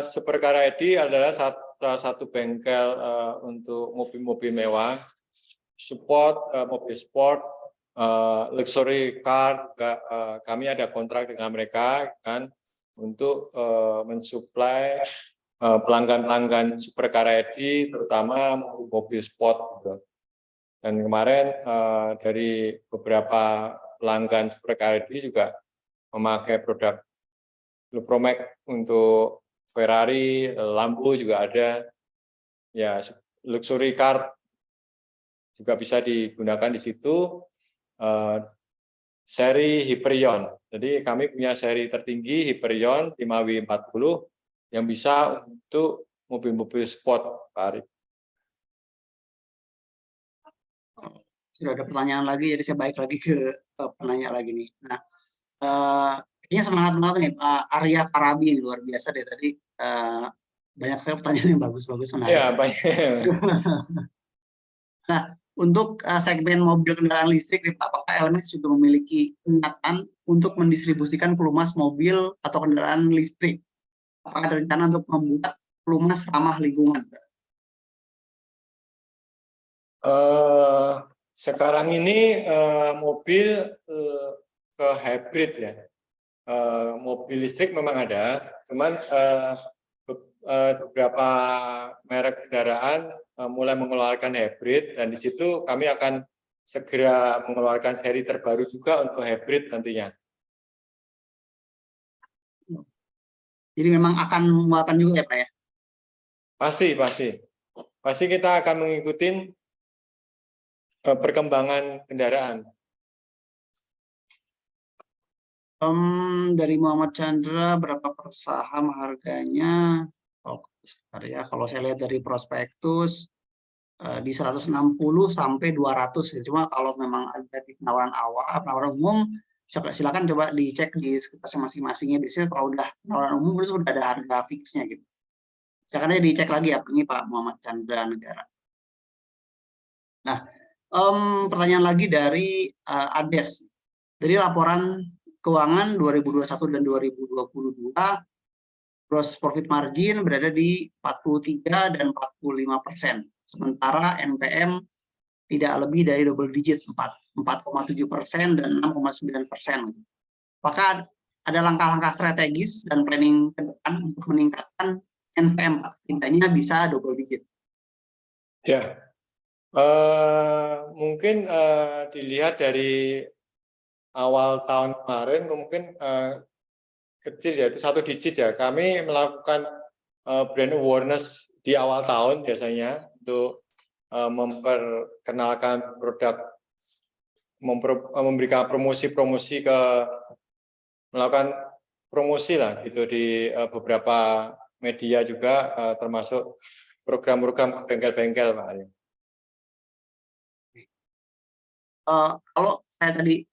Supercar ID adalah salah satu bengkel untuk mobil-mobil mewah, mobil sport, luxury car. Kami ada kontrak dengan mereka kan untuk mensuplai pelanggan-pelanggan Supercar ID, terutama mobil sport. Gitu. Dan kemarin dari beberapa pelanggan Supercar ID juga memakai produk Lupromek untuk Ferrari, Lambo juga ada, ya luxury car juga bisa digunakan di situ. Seri Hyperion Jadi kami punya seri tertinggi Hyperion 5W40 yang bisa untuk mobil-mobil sport, Pak Arif. Sudah ada pertanyaan lagi, jadi saya balik lagi ke penanya lagi nih. Nah, kayaknya semangat banget nih Pak Arya Parabi, ini luar biasa deh tadi. Banyak sekali pertanyaan yang bagus-bagus, menarik. Ya, banyak. Nah, untuk segmen mobil kendaraan listrik nih Pak, apakah LMX juga memiliki niatan untuk mendistribusikan pelumas mobil atau kendaraan listrik? Apakah ada rencana untuk membuat pelumas ramah lingkungan? Sekarang ini mobil ke hybrid ya. Mobil listrik memang ada, cuman beberapa merek kendaraan mulai mengeluarkan hybrid, dan di situ kami akan segera mengeluarkan seri terbaru juga untuk hybrid nantinya. Jadi memang akan mengeluarkan juga ya Pak ya? Pasti kita akan mengikuti perkembangan kendaraan. Dari Muhammad Chandra, berapa per saham harganya? Oh, sebentar ya. Kalau saya lihat dari prospektus di 160 sampai 200 ya. Cuma kalau memang ada di penawaran awal, penawaran umum, silakan coba dicek di sekuritas masing-masingnya. Biasanya kalau udah penawaran umum itu sudah ada harga fixnya gitu. Silakan aja dicek lagi ya, ini Pak Muhammad Chandra Negara. Nah, pertanyaan lagi dari Ades. Dari laporan keuangan 2021 dan 2022, gross profit margin berada di 43 dan 45%. Sementara NPM tidak lebih dari double digit, 4,7% dan 6,9%. Apakah ada langkah-langkah strategis dan planning ke depan untuk meningkatkan NPM, Pak? Setidaknya bisa double digit. Ya, mungkin dilihat dari awal tahun kemarin mungkin kecil ya, itu 1 digit ya. Kami melakukan brand awareness di awal tahun biasanya untuk memperkenalkan produk, memberikan promosi-promosi melakukan promosi lah gitu di beberapa media juga, termasuk program-program bengkel-bengkel, Pak Arya. Kalau saya tadi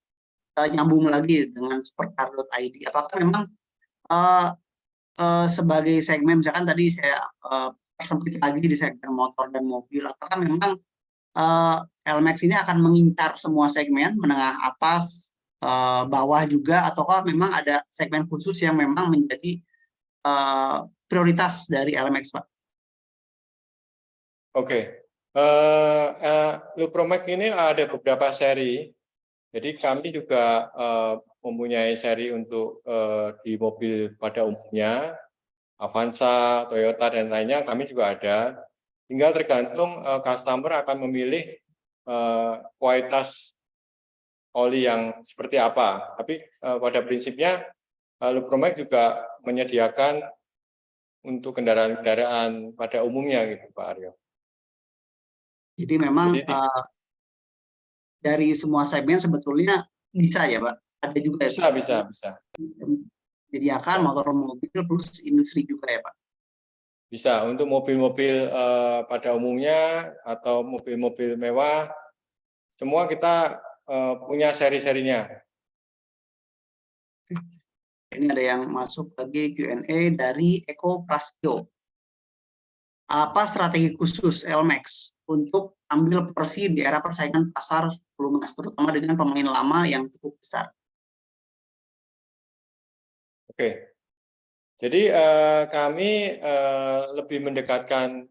nyambung lagi dengan supercar.id, apakah memang sebagai segmen, misalkan tadi saya persempit lagi di segmen motor dan mobil, apakah memang LMX ini akan mengincar semua segmen, menengah atas, bawah juga, ataukah memang ada segmen khusus yang memang menjadi prioritas dari LMX, Pak? Oke. Lupromax ini ada beberapa seri. Jadi kami juga mempunyai seri untuk di mobil pada umumnya, Avanza, Toyota, dan lainnya kami juga ada. Tinggal tergantung customer akan memilih kualitas oli yang seperti apa. Tapi pada prinsipnya Lupromax juga menyediakan untuk kendaraan-kendaraan pada umumnya gitu, Pak Aryo. Jadi memang dari semua segmen sebetulnya bisa ya Pak? Ada juga ya? Bisa. Menyediakan motor mobil plus industri juga ya Pak? Bisa, untuk mobil-mobil pada umumnya atau mobil-mobil mewah, semua kita punya seri-serinya. Ini ada yang masuk lagi Q&A dari Eko Prastyo. Apa strategi khusus LMAX untuk ambil porsi di era persaingan pasar pelumas, terutama dengan pemain lama yang cukup besar? Oke, jadi kami lebih mendekatkan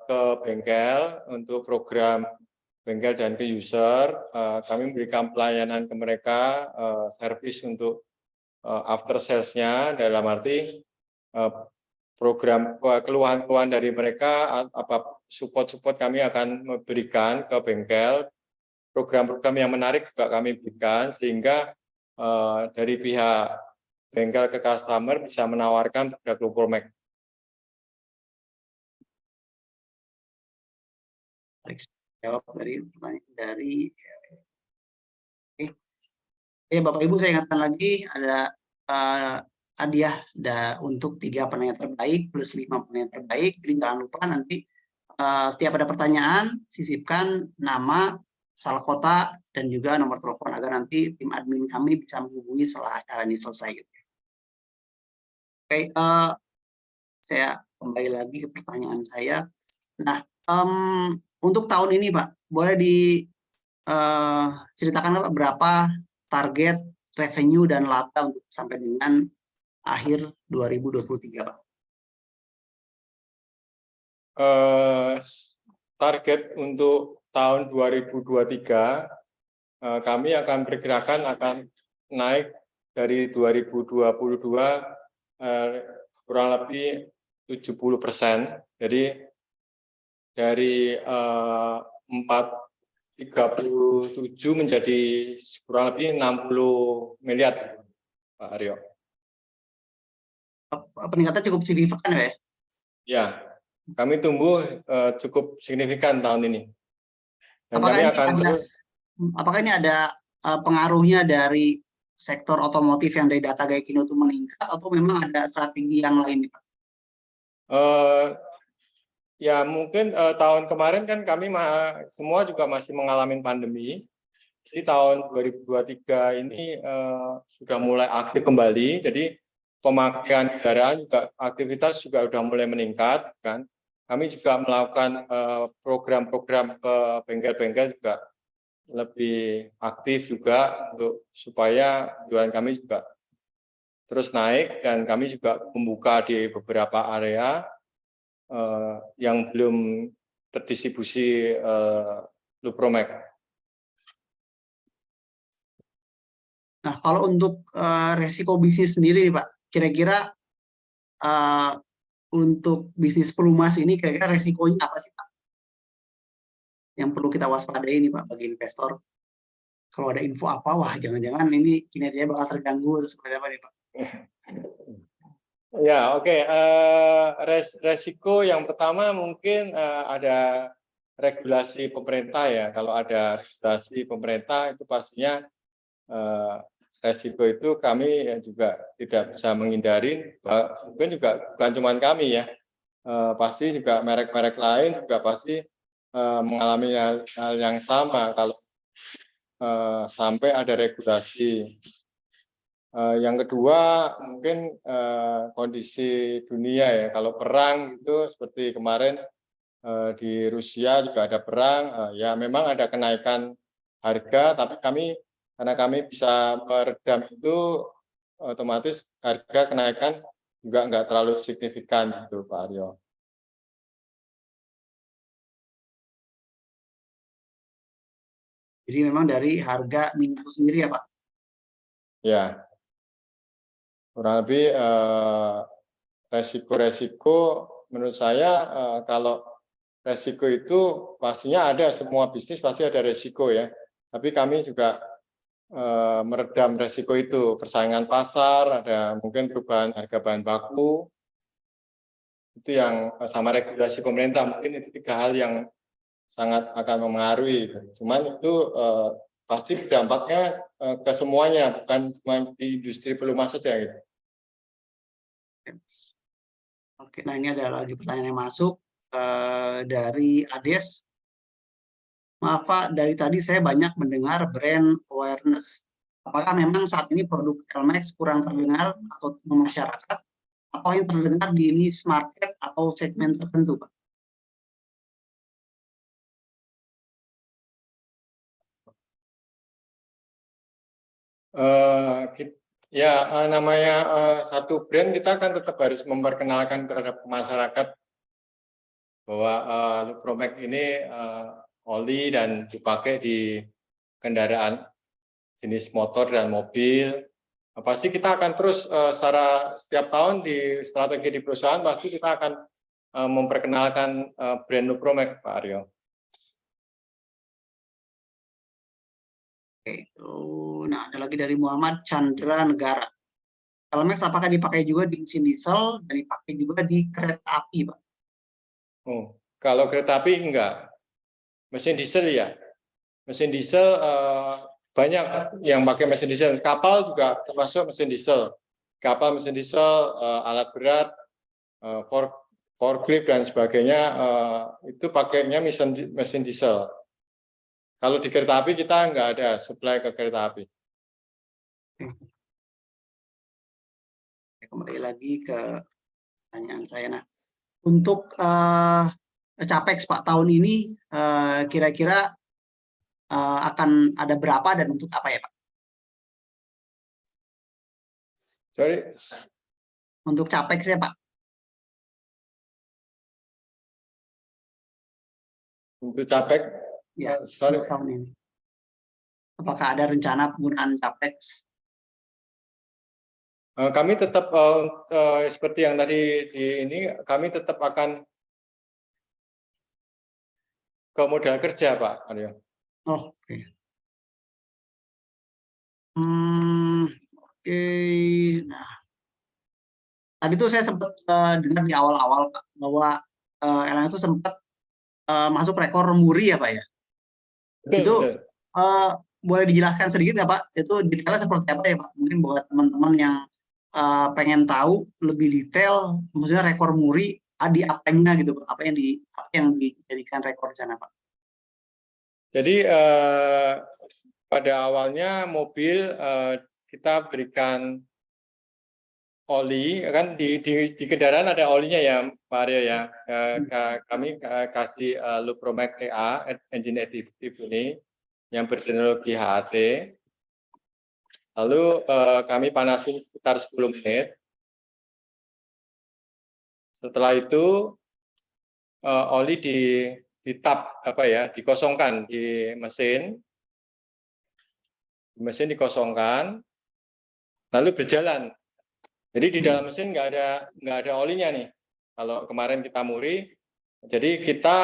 ke bengkel untuk program bengkel dan ke user. Kami memberikan pelayanan ke mereka, servis untuk after sales-nya, dalam arti program keluhan-keluhan dari mereka, apa support kami akan memberikan ke bengkel. Program-program yang menarik juga kami berikan, sehingga dari pihak bengkel ke customer bisa menawarkan produk Lupromax. Jawab dari pertanyaan dari Ya Bapak Ibu, saya ingatkan lagi ada hadiah untuk 3 penanya terbaik plus 5 penanya terbaik. Jadi jangan lupa nanti setiap ada pertanyaan sisipkan nama, asal kota, dan juga nomor telepon agar nanti tim admin kami bisa menghubungi setelah acara ini selesai. Gitu. Oke, saya kembali lagi ke pertanyaan saya. Nah, untuk tahun ini Pak, boleh diceritakan Pak berapa target revenue dan laba untuk sampai dengan akhir 2023 Pak? Target untuk tahun 2023 kami akan perkirakan akan naik dari 2022 kurang lebih 70%. Jadi dari 437 menjadi kurang lebih 60 miliar, Pak Aryo. Peningkatan cukup signifikan ya? Ya, kami tumbuh cukup signifikan tahun ini. Dan apakah ini ada pengaruhnya dari sektor otomotif yang dari data Gaikindo itu meningkat, atau memang ada strategi yang lain, Pak? Ya mungkin tahun kemarin kan kami semua juga masih mengalami pandemi. Jadi tahun 2023 ini sudah mulai aktif kembali. Jadi pemakaian kendaraan juga, aktivitas juga sudah mulai meningkat, kan? Kami juga melakukan program-program ke bengkel-bengkel juga lebih aktif juga untuk supaya jualan kami juga terus naik, dan kami juga membuka di beberapa area yang belum terdistribusi Lupromek. Nah, kalau untuk resiko bisnis sendiri, Pak, kira-kira untuk bisnis pelumas ini kira-kira resikonya apa sih, Pak? Yang perlu kita waspadai ini, Pak, bagi investor. Kalau ada info apa, wah jangan-jangan ini kinerjanya bakal terganggu atau seperti apa nih, Pak? Ya, oke. Resiko yang pertama mungkin ada regulasi pemerintah ya. Kalau ada regulasi pemerintah itu pastinya resiko itu kami juga tidak bisa menghindari. Mungkin juga bukan cuma kami ya. Pasti juga merek-merek lain juga pasti mengalami hal yang sama kalau sampai ada regulasi. Yang kedua mungkin kondisi dunia ya, kalau perang itu seperti kemarin di Rusia juga ada perang, ya memang ada kenaikan harga, tapi karena kami bisa meredam itu, otomatis harga kenaikan juga nggak terlalu signifikan gitu Pak Aryo. Jadi memang dari harga minyak itu sendiri ya Pak? Ya. Kurang lebih resiko-resiko menurut saya kalau resiko itu pastinya ada, semua bisnis pasti ada resiko ya. Tapi kami juga meredam resiko itu, persaingan pasar, ada mungkin perubahan harga bahan baku, itu yang sama regulasi pemerintah, mungkin itu 3 hal yang sangat akan memengaruhi. Cuman itu pasti dampaknya ke semuanya, bukan cuma di industri pelumas saja gitu. Oke, nah ini ada lagi pertanyaan yang masuk dari Ades. Maaf Pak, dari tadi saya banyak mendengar brand awareness. Apakah memang saat ini produk Elmex kurang terdengar atau masyarakat, atau yang terdengar di niche market atau segmen tertentu, Pak? Ya, namanya satu brand, kita kan tetap harus memperkenalkan terhadap masyarakat bahwa Lupromek ini oli dan dipakai di kendaraan jenis motor dan mobil. Pasti kita akan terus secara setiap tahun di strategi di perusahaan pasti kita akan memperkenalkan brand Lupromek, Pak Aryo. Oke, nah ada lagi dari Muhammad Chandra Negara. Elmex apakah dipakai juga di mesin diesel dan dipakai juga di kereta api, Pak? Oh, kalau kereta api enggak. Mesin diesel ya. Mesin diesel banyak yang pakai mesin diesel. Kapal juga termasuk mesin diesel. Kapal mesin diesel, alat berat, forklift dan sebagainya itu pakainya mesin diesel. Kalau di kereta api kita nggak ada supply ke kereta api. Kembali lagi ke pertanyaan saya. Nah, untuk Capex Pak tahun ini kira-kira akan ada berapa dan untuk apa ya Pak? Sorry, Untuk Capex ya Pak? untuk Capex, Ya, sorry. untuk tahun ini. Apakah ada rencana penggunaan Capex? Kami tetap seperti yang tadi di ini, kami tetap akan ke modal kerja Pak Aryo. Oh, oke. Oke. Nah, tadi tuh saya sempat dengar di awal-awal Pak bahwa Elang itu sempat masuk rekor muri ya Pak ya? Betul, Itu betul. boleh dijelaskan sedikit nggak Pak? Itu detailnya seperti apa ya Pak? Mungkin buat teman-teman yang pengen tahu lebih detail, maksudnya rekor muri di apanya gitu Pak? Apa yang dijadikan rekor di sana Pak? Jadi pada awalnya mobil kita berikan oli, kan di kendaraan ada olinya ya Pak Aryo ya. Kami kasih Lupromax EA, engine additive ini, yang berteknologi HAT. Lalu kami panasin sekitar 10 menit. Setelah itu oli ditap dikosongkan di mesin. Mesin dikosongkan, lalu berjalan. Jadi di dalam mesin nggak ada olinya nih. Kalau kemarin kita muri, jadi kita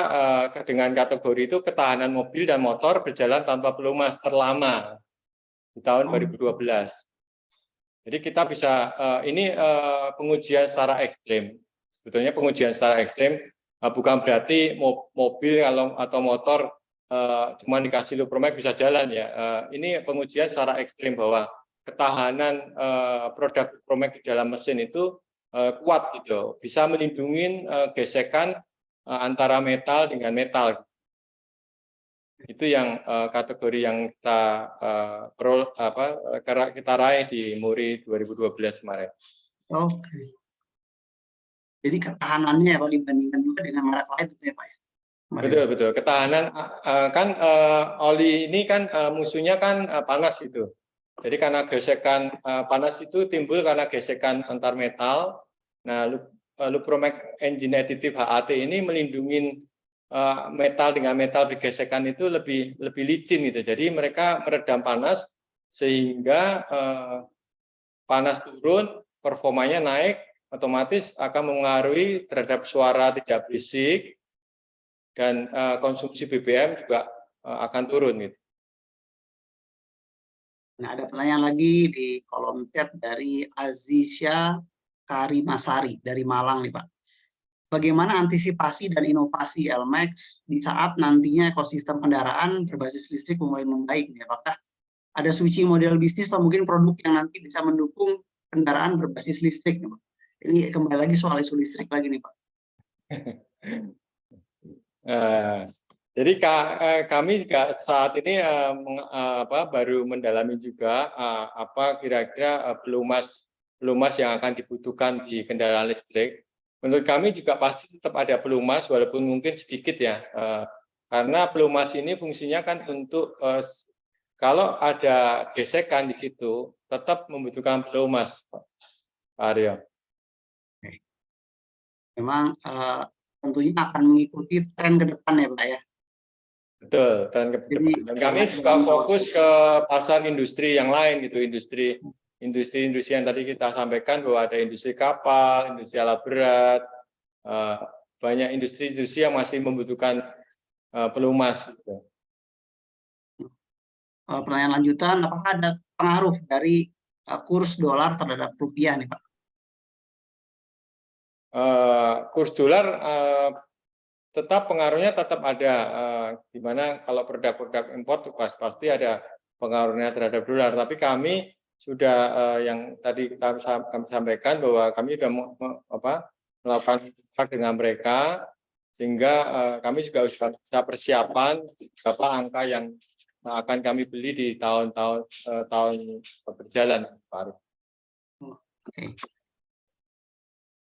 dengan kategori itu ketahanan mobil dan motor berjalan tanpa pelumas terlama di tahun 2012. Jadi kita bisa ini pengujian secara ekstrim. Sebetulnya pengujian secara ekstrim bukan berarti mobil atau motor cuma dikasih Lupromax bisa jalan ya. Ini pengujian secara ekstrim bahwa ketahanan produk Lupromax di dalam mesin itu kuat gitu, bisa melindungi gesekan antara metal dengan metal. Itu yang kategori yang kita raih di Muri 2012 kemarin. Oke. Jadi ketahanannya ya Pak dibandingkan juga dengan merek lain itu ya Pak ya? Betul, betul. Ketahanan kan oli ini kan musuhnya kan panas itu. Jadi karena gesekan panas itu timbul karena gesekan antar metal. Nah, Lupromax engine additive HAT ini melindungi metal dengan metal bergesekan itu lebih licin gitu. Jadi mereka meredam panas sehingga panas turun, performanya naik, otomatis akan mempengaruhi terhadap suara tidak berisik dan konsumsi BBM juga akan turun gitu. Nah, ada pertanyaan lagi di kolom chat dari Azisha Karimasari dari Malang nih Pak. Bagaimana antisipasi dan inovasi LMAX di saat nantinya ekosistem kendaraan berbasis listrik mulai membaik? Apakah ada switching model bisnis atau mungkin produk yang nanti bisa mendukung kendaraan berbasis listrik? Nih, Pak? Ini kembali lagi soal isu listrik lagi nih Pak. Jadi kami juga saat ini baru mendalami juga apa kira-kira pelumas yang akan dibutuhkan di kendaraan listrik. Menurut kami juga pasti tetap ada pelumas walaupun mungkin sedikit ya, karena pelumas ini fungsinya kan untuk kalau ada gesekan di situ tetap membutuhkan pelumas, Pak Aryo. Memang tentunya akan mengikuti tren ke depan ya Pak ya. Betul, dan kami juga fokus ke pasar industri yang lain gitu, industri yang tadi kita sampaikan bahwa ada industri kapal, industri alat berat, banyak industri yang masih membutuhkan pelumas. Gitu. Pertanyaan lanjutan, apakah ada pengaruh dari kurs dolar terhadap rupiah nih Pak? Kurs dolar tetap pengaruhnya tetap ada, di mana kalau produk-produk impor pasti ada pengaruhnya terhadap dolar. Tapi kami sudah yang tadi kami sampaikan bahwa kami sudah melakukan kontak dengan mereka, sehingga kami juga sudah bisa persiapan berapa angka yang akan kami beli di tahun berjalan, Pak Arif. Oke.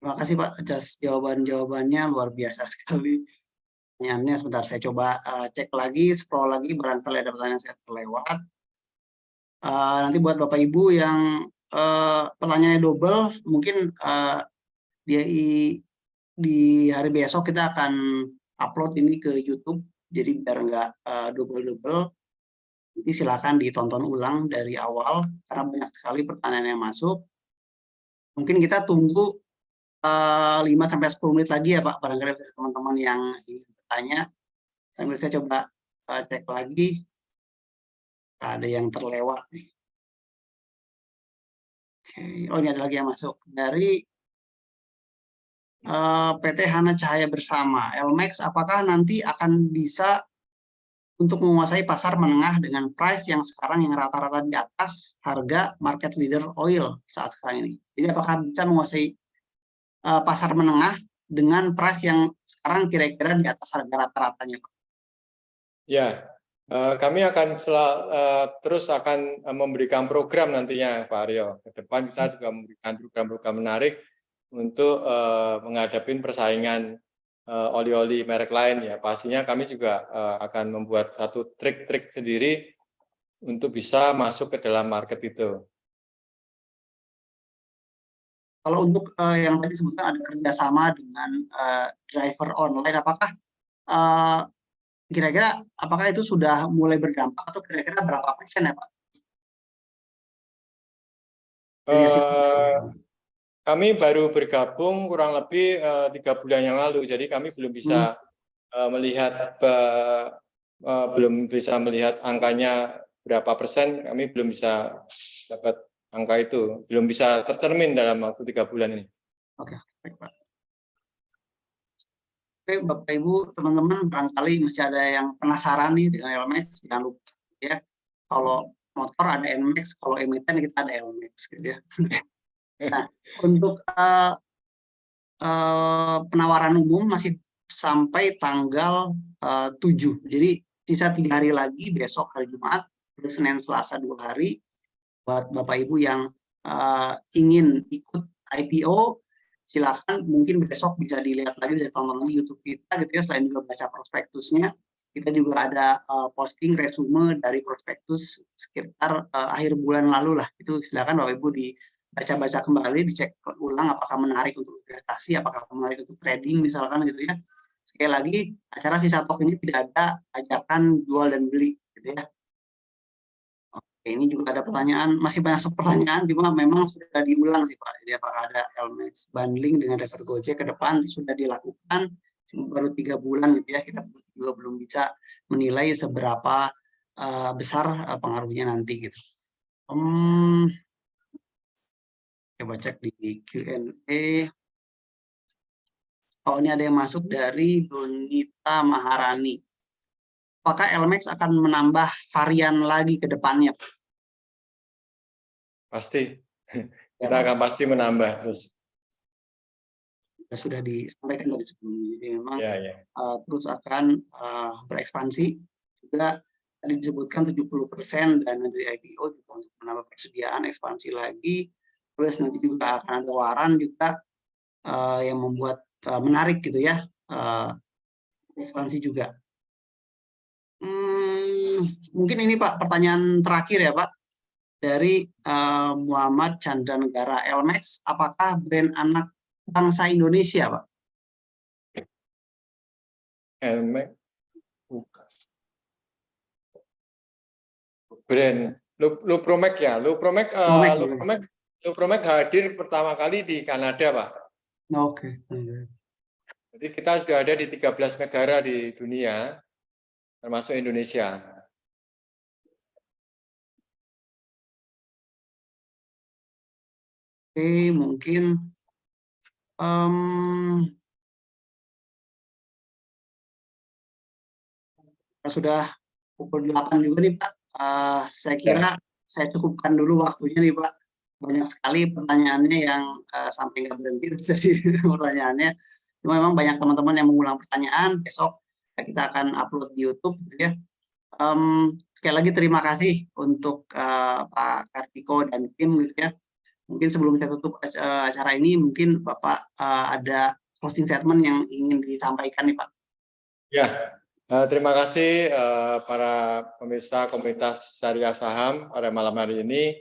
Terima kasih Pak atas jawabannya luar biasa sekali. Pertanyaannya sebentar saya coba cek lagi, scroll lagi, barangkali ada pertanyaan saya terlewat. Nanti buat Bapak Ibu yang pertanyaannya double, mungkin di hari besok kita akan upload ini ke YouTube, jadi biar nggak double-double. Nanti silakan ditonton ulang dari awal karena banyak sekali pertanyaan yang masuk. Mungkin kita tunggu 5-10 menit lagi ya Pak, barangkali dari teman-teman yang ingin bertanya. Sambil saya coba cek lagi, ada yang terlewat nih. Oke, oh ini ada lagi yang masuk dari PT Hana Cahaya Bersama. LMAX apakah nanti akan bisa untuk menguasai pasar menengah dengan price yang sekarang yang rata-rata di atas harga market leader oil saat sekarang ini? Jadi apakah bisa menguasai pasar menengah dengan price yang sekarang kira-kira di atas harga rata-ratanya, Pak? Ya, kami akan terus akan memberikan program nantinya, Pak Aryo. Ke depan kita juga memberikan program-program menarik untuk menghadapi persaingan oli-oli merek lain ya. Pastinya kami juga akan membuat satu trik-trik sendiri untuk bisa masuk ke dalam market itu. Kalau untuk yang tadi disebutkan ada kerjasama dengan driver online, apakah kira-kira apakah itu sudah mulai berdampak atau kira-kira berapa persen ya Pak? Dari hasil kami baru bergabung kurang lebih 3 bulan yang lalu, jadi kami belum bisa melihat angkanya berapa persen. Kami belum bisa dapat angka itu, belum bisa tercermin dalam waktu 3 bulan ini. Oke, baik Pak. Oke, Bapak Ibu, teman-teman, barangkali masih ada yang penasaran nih dengan LMAX, jangan lupa ya. Kalau motor ada NMAX, kalau emiten kita ada LMAX gitu ya. Nah, untuk penawaran umum masih sampai tanggal 7. Jadi sisa 3 hari lagi, besok hari Jumat, Senin, Selasa 2 hari. Buat Bapak Ibu yang ingin ikut IPO, silakan mungkin besok bisa dilihat lagi, bisa tonton lagi YouTube kita gitu ya. Selain juga baca prospektusnya, kita juga ada posting resume dari prospektus sekitar akhir bulan lalu lah. Itu silakan Bapak Ibu dibaca-baca kembali, dicek ulang apakah menarik untuk investasi, apakah menarik untuk trading misalkan gitu ya. Sekali lagi, acara Sisatalk ini tidak ada ajakan jual dan beli gitu ya. Ini juga ada pertanyaan, masih banyak pertanyaan, cuma memang sudah diulang sih Pak. Jadi apakah ada LMAX bundling dengan driver Gojek ke depan sudah dilakukan, cuma baru 3 bulan gitu ya, kita juga belum bisa menilai seberapa besar pengaruhnya nanti gitu. Coba cek di Q&A. Oh, ini ada yang masuk dari Donita Maharani. Apakah LMAX akan menambah varian lagi ke depannya? Pasti. Kita akan pasti menambah terus. Sudah disampaikan tadi sebelumnya. Jadi memang terus akan berekspansi. Juga tadi disebutkan 70% dana dari IPO juga untuk menambah persediaan ekspansi lagi. Terus nanti juga akan ada waran juga yang membuat menarik gitu ya, ekspansi juga. Mungkin ini Pak pertanyaan terakhir ya Pak dari Muhammad Chandra Negara. LMAX apakah brand anak bangsa Indonesia Pak? LMAX bukan brand Lupromek ya. Lupromek hadir pertama kali di Kanada Pak. Oke. Jadi kita sudah ada di 13 negara di dunia, termasuk Indonesia. Oke, mungkin sudah pukul 8 juga nih Pak. Saya kira saya cukupkan dulu waktunya nih Pak. Banyak sekali pertanyaannya yang sampai nggak berhenti dari pertanyaannya. Cuma memang banyak teman-teman yang mengulang pertanyaan. Besok kita akan upload di YouTube, gitu ya. Sekali lagi terima kasih untuk Pak Kartiko dan tim, gitu ya. Mungkin sebelum saya tutup acara ini, mungkin Bapak ada closing statement yang ingin disampaikan nih Pak. Ya, terima kasih para pemirsa komunitas Syariah Saham pada malam hari ini.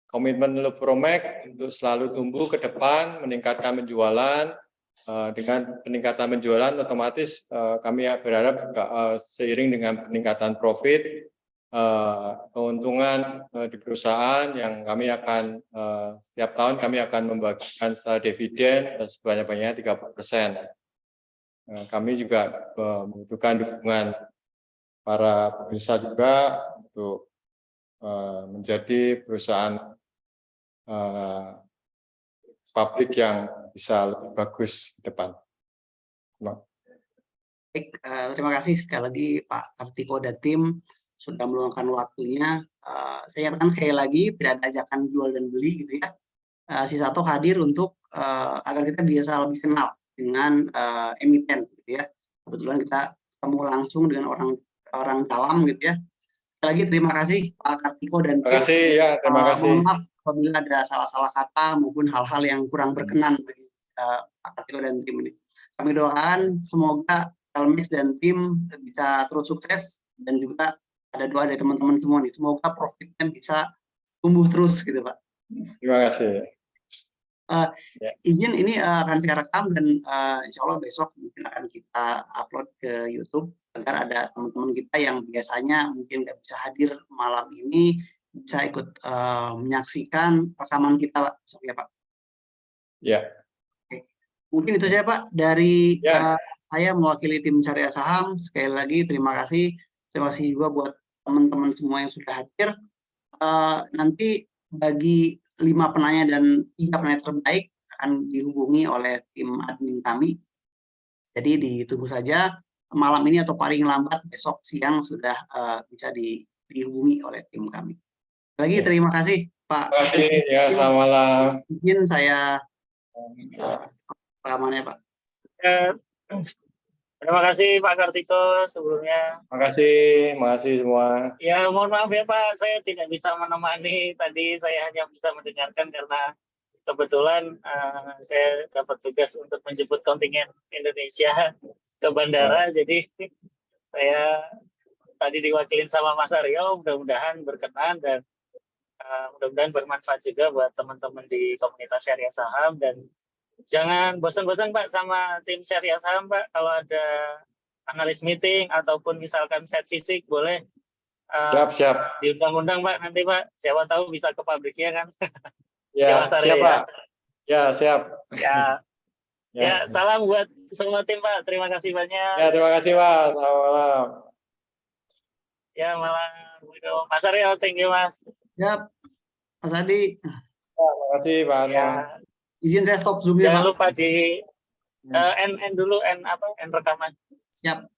Komitmen Lupromek untuk selalu tumbuh ke depan, meningkatkan penjualan. Dengan peningkatan penjualan, otomatis kami berharap seiring dengan peningkatan profit, keuntungan di perusahaan yang kami akan setiap tahun kami akan membagikan secara dividen sebanyak-banyaknya 30%. Kami juga membutuhkan dukungan para pemirsa juga untuk menjadi perusahaan publik yang bisa lebih bagus ke depan. Baik, terima kasih sekali lagi Pak Kartiko dan tim sudah meluangkan waktunya. Saya nyatakan sekali lagi tidak ada ajakan jual dan beli, gitu ya. Sisato hadir untuk agar kita bisa lebih kenal dengan emiten, gitu ya. Kebetulan kita ketemu langsung dengan orang dalam, gitu ya. Sekali lagi terima kasih Pak Kartiko dan tim. Terima kasih ya, terima kasih. Mohon maaf apabila ada salah-salah kata maupun hal-hal yang kurang berkenan bagi Pak Kartiko dan tim ini. Kami doakan semoga Telmex dan tim bisa terus sukses, dan juga ada doa dari teman-teman semua nih, semoga profitnya bisa tumbuh terus, gitu Pak. Terima kasih. Izin ini akan saya rekam dan insya Allah besok mungkin akan kita upload ke YouTube agar ada teman-teman kita yang biasanya mungkin nggak bisa hadir malam ini bisa ikut menyaksikan rekaman kita Pak. Besok ya Pak. Ya. Oke. Mungkin itu saja Pak dari saya mewakili tim Syariah Saham. Sekali lagi terima kasih juga buat teman-teman semua yang sudah hadir. Nanti bagi 5 penanya dan 3 penanya terbaik akan dihubungi oleh tim admin kami. Jadi ditunggu saja malam ini atau paling lambat besok siang sudah bisa dihubungi oleh tim kami. Lagi terima kasih Pak. Terima kasih ya, selamat malam. Izin saya rekamannya Pak. Terima kasih Pak Kartiko sebelumnya. Terima kasih semua. Ya mohon maaf ya Pak, saya tidak bisa menemani tadi, saya hanya bisa mendengarkan karena kebetulan saya dapat tugas untuk menjemput kontingen Indonesia ke bandara, jadi saya tadi diwakilin sama Mas Aryo, mudah-mudahan berkenan dan mudah-mudahan bermanfaat juga buat teman-teman di komunitas Syariah Saham, dan jangan bosan-bosan Pak sama tim Syariah Saham Pak, kalau ada analis meeting ataupun misalkan set fisik boleh Siap. diundang-undang Pak nanti Pak, siapa tahu bisa ke pabriknya kan. Ya, siap Pak. Ya, siap. Ya, salam buat semua tim Pak, terima kasih banyak. Ya, terima kasih Pak. Selamat malam. Ya, malam. Mas Aryo, thank you Mas. Siap, Mas Adi. Terima kasih Pak. Ya. Izin saya stop zoom-nya Pak. Jangan lupa di end dulu, end rekaman. Siap.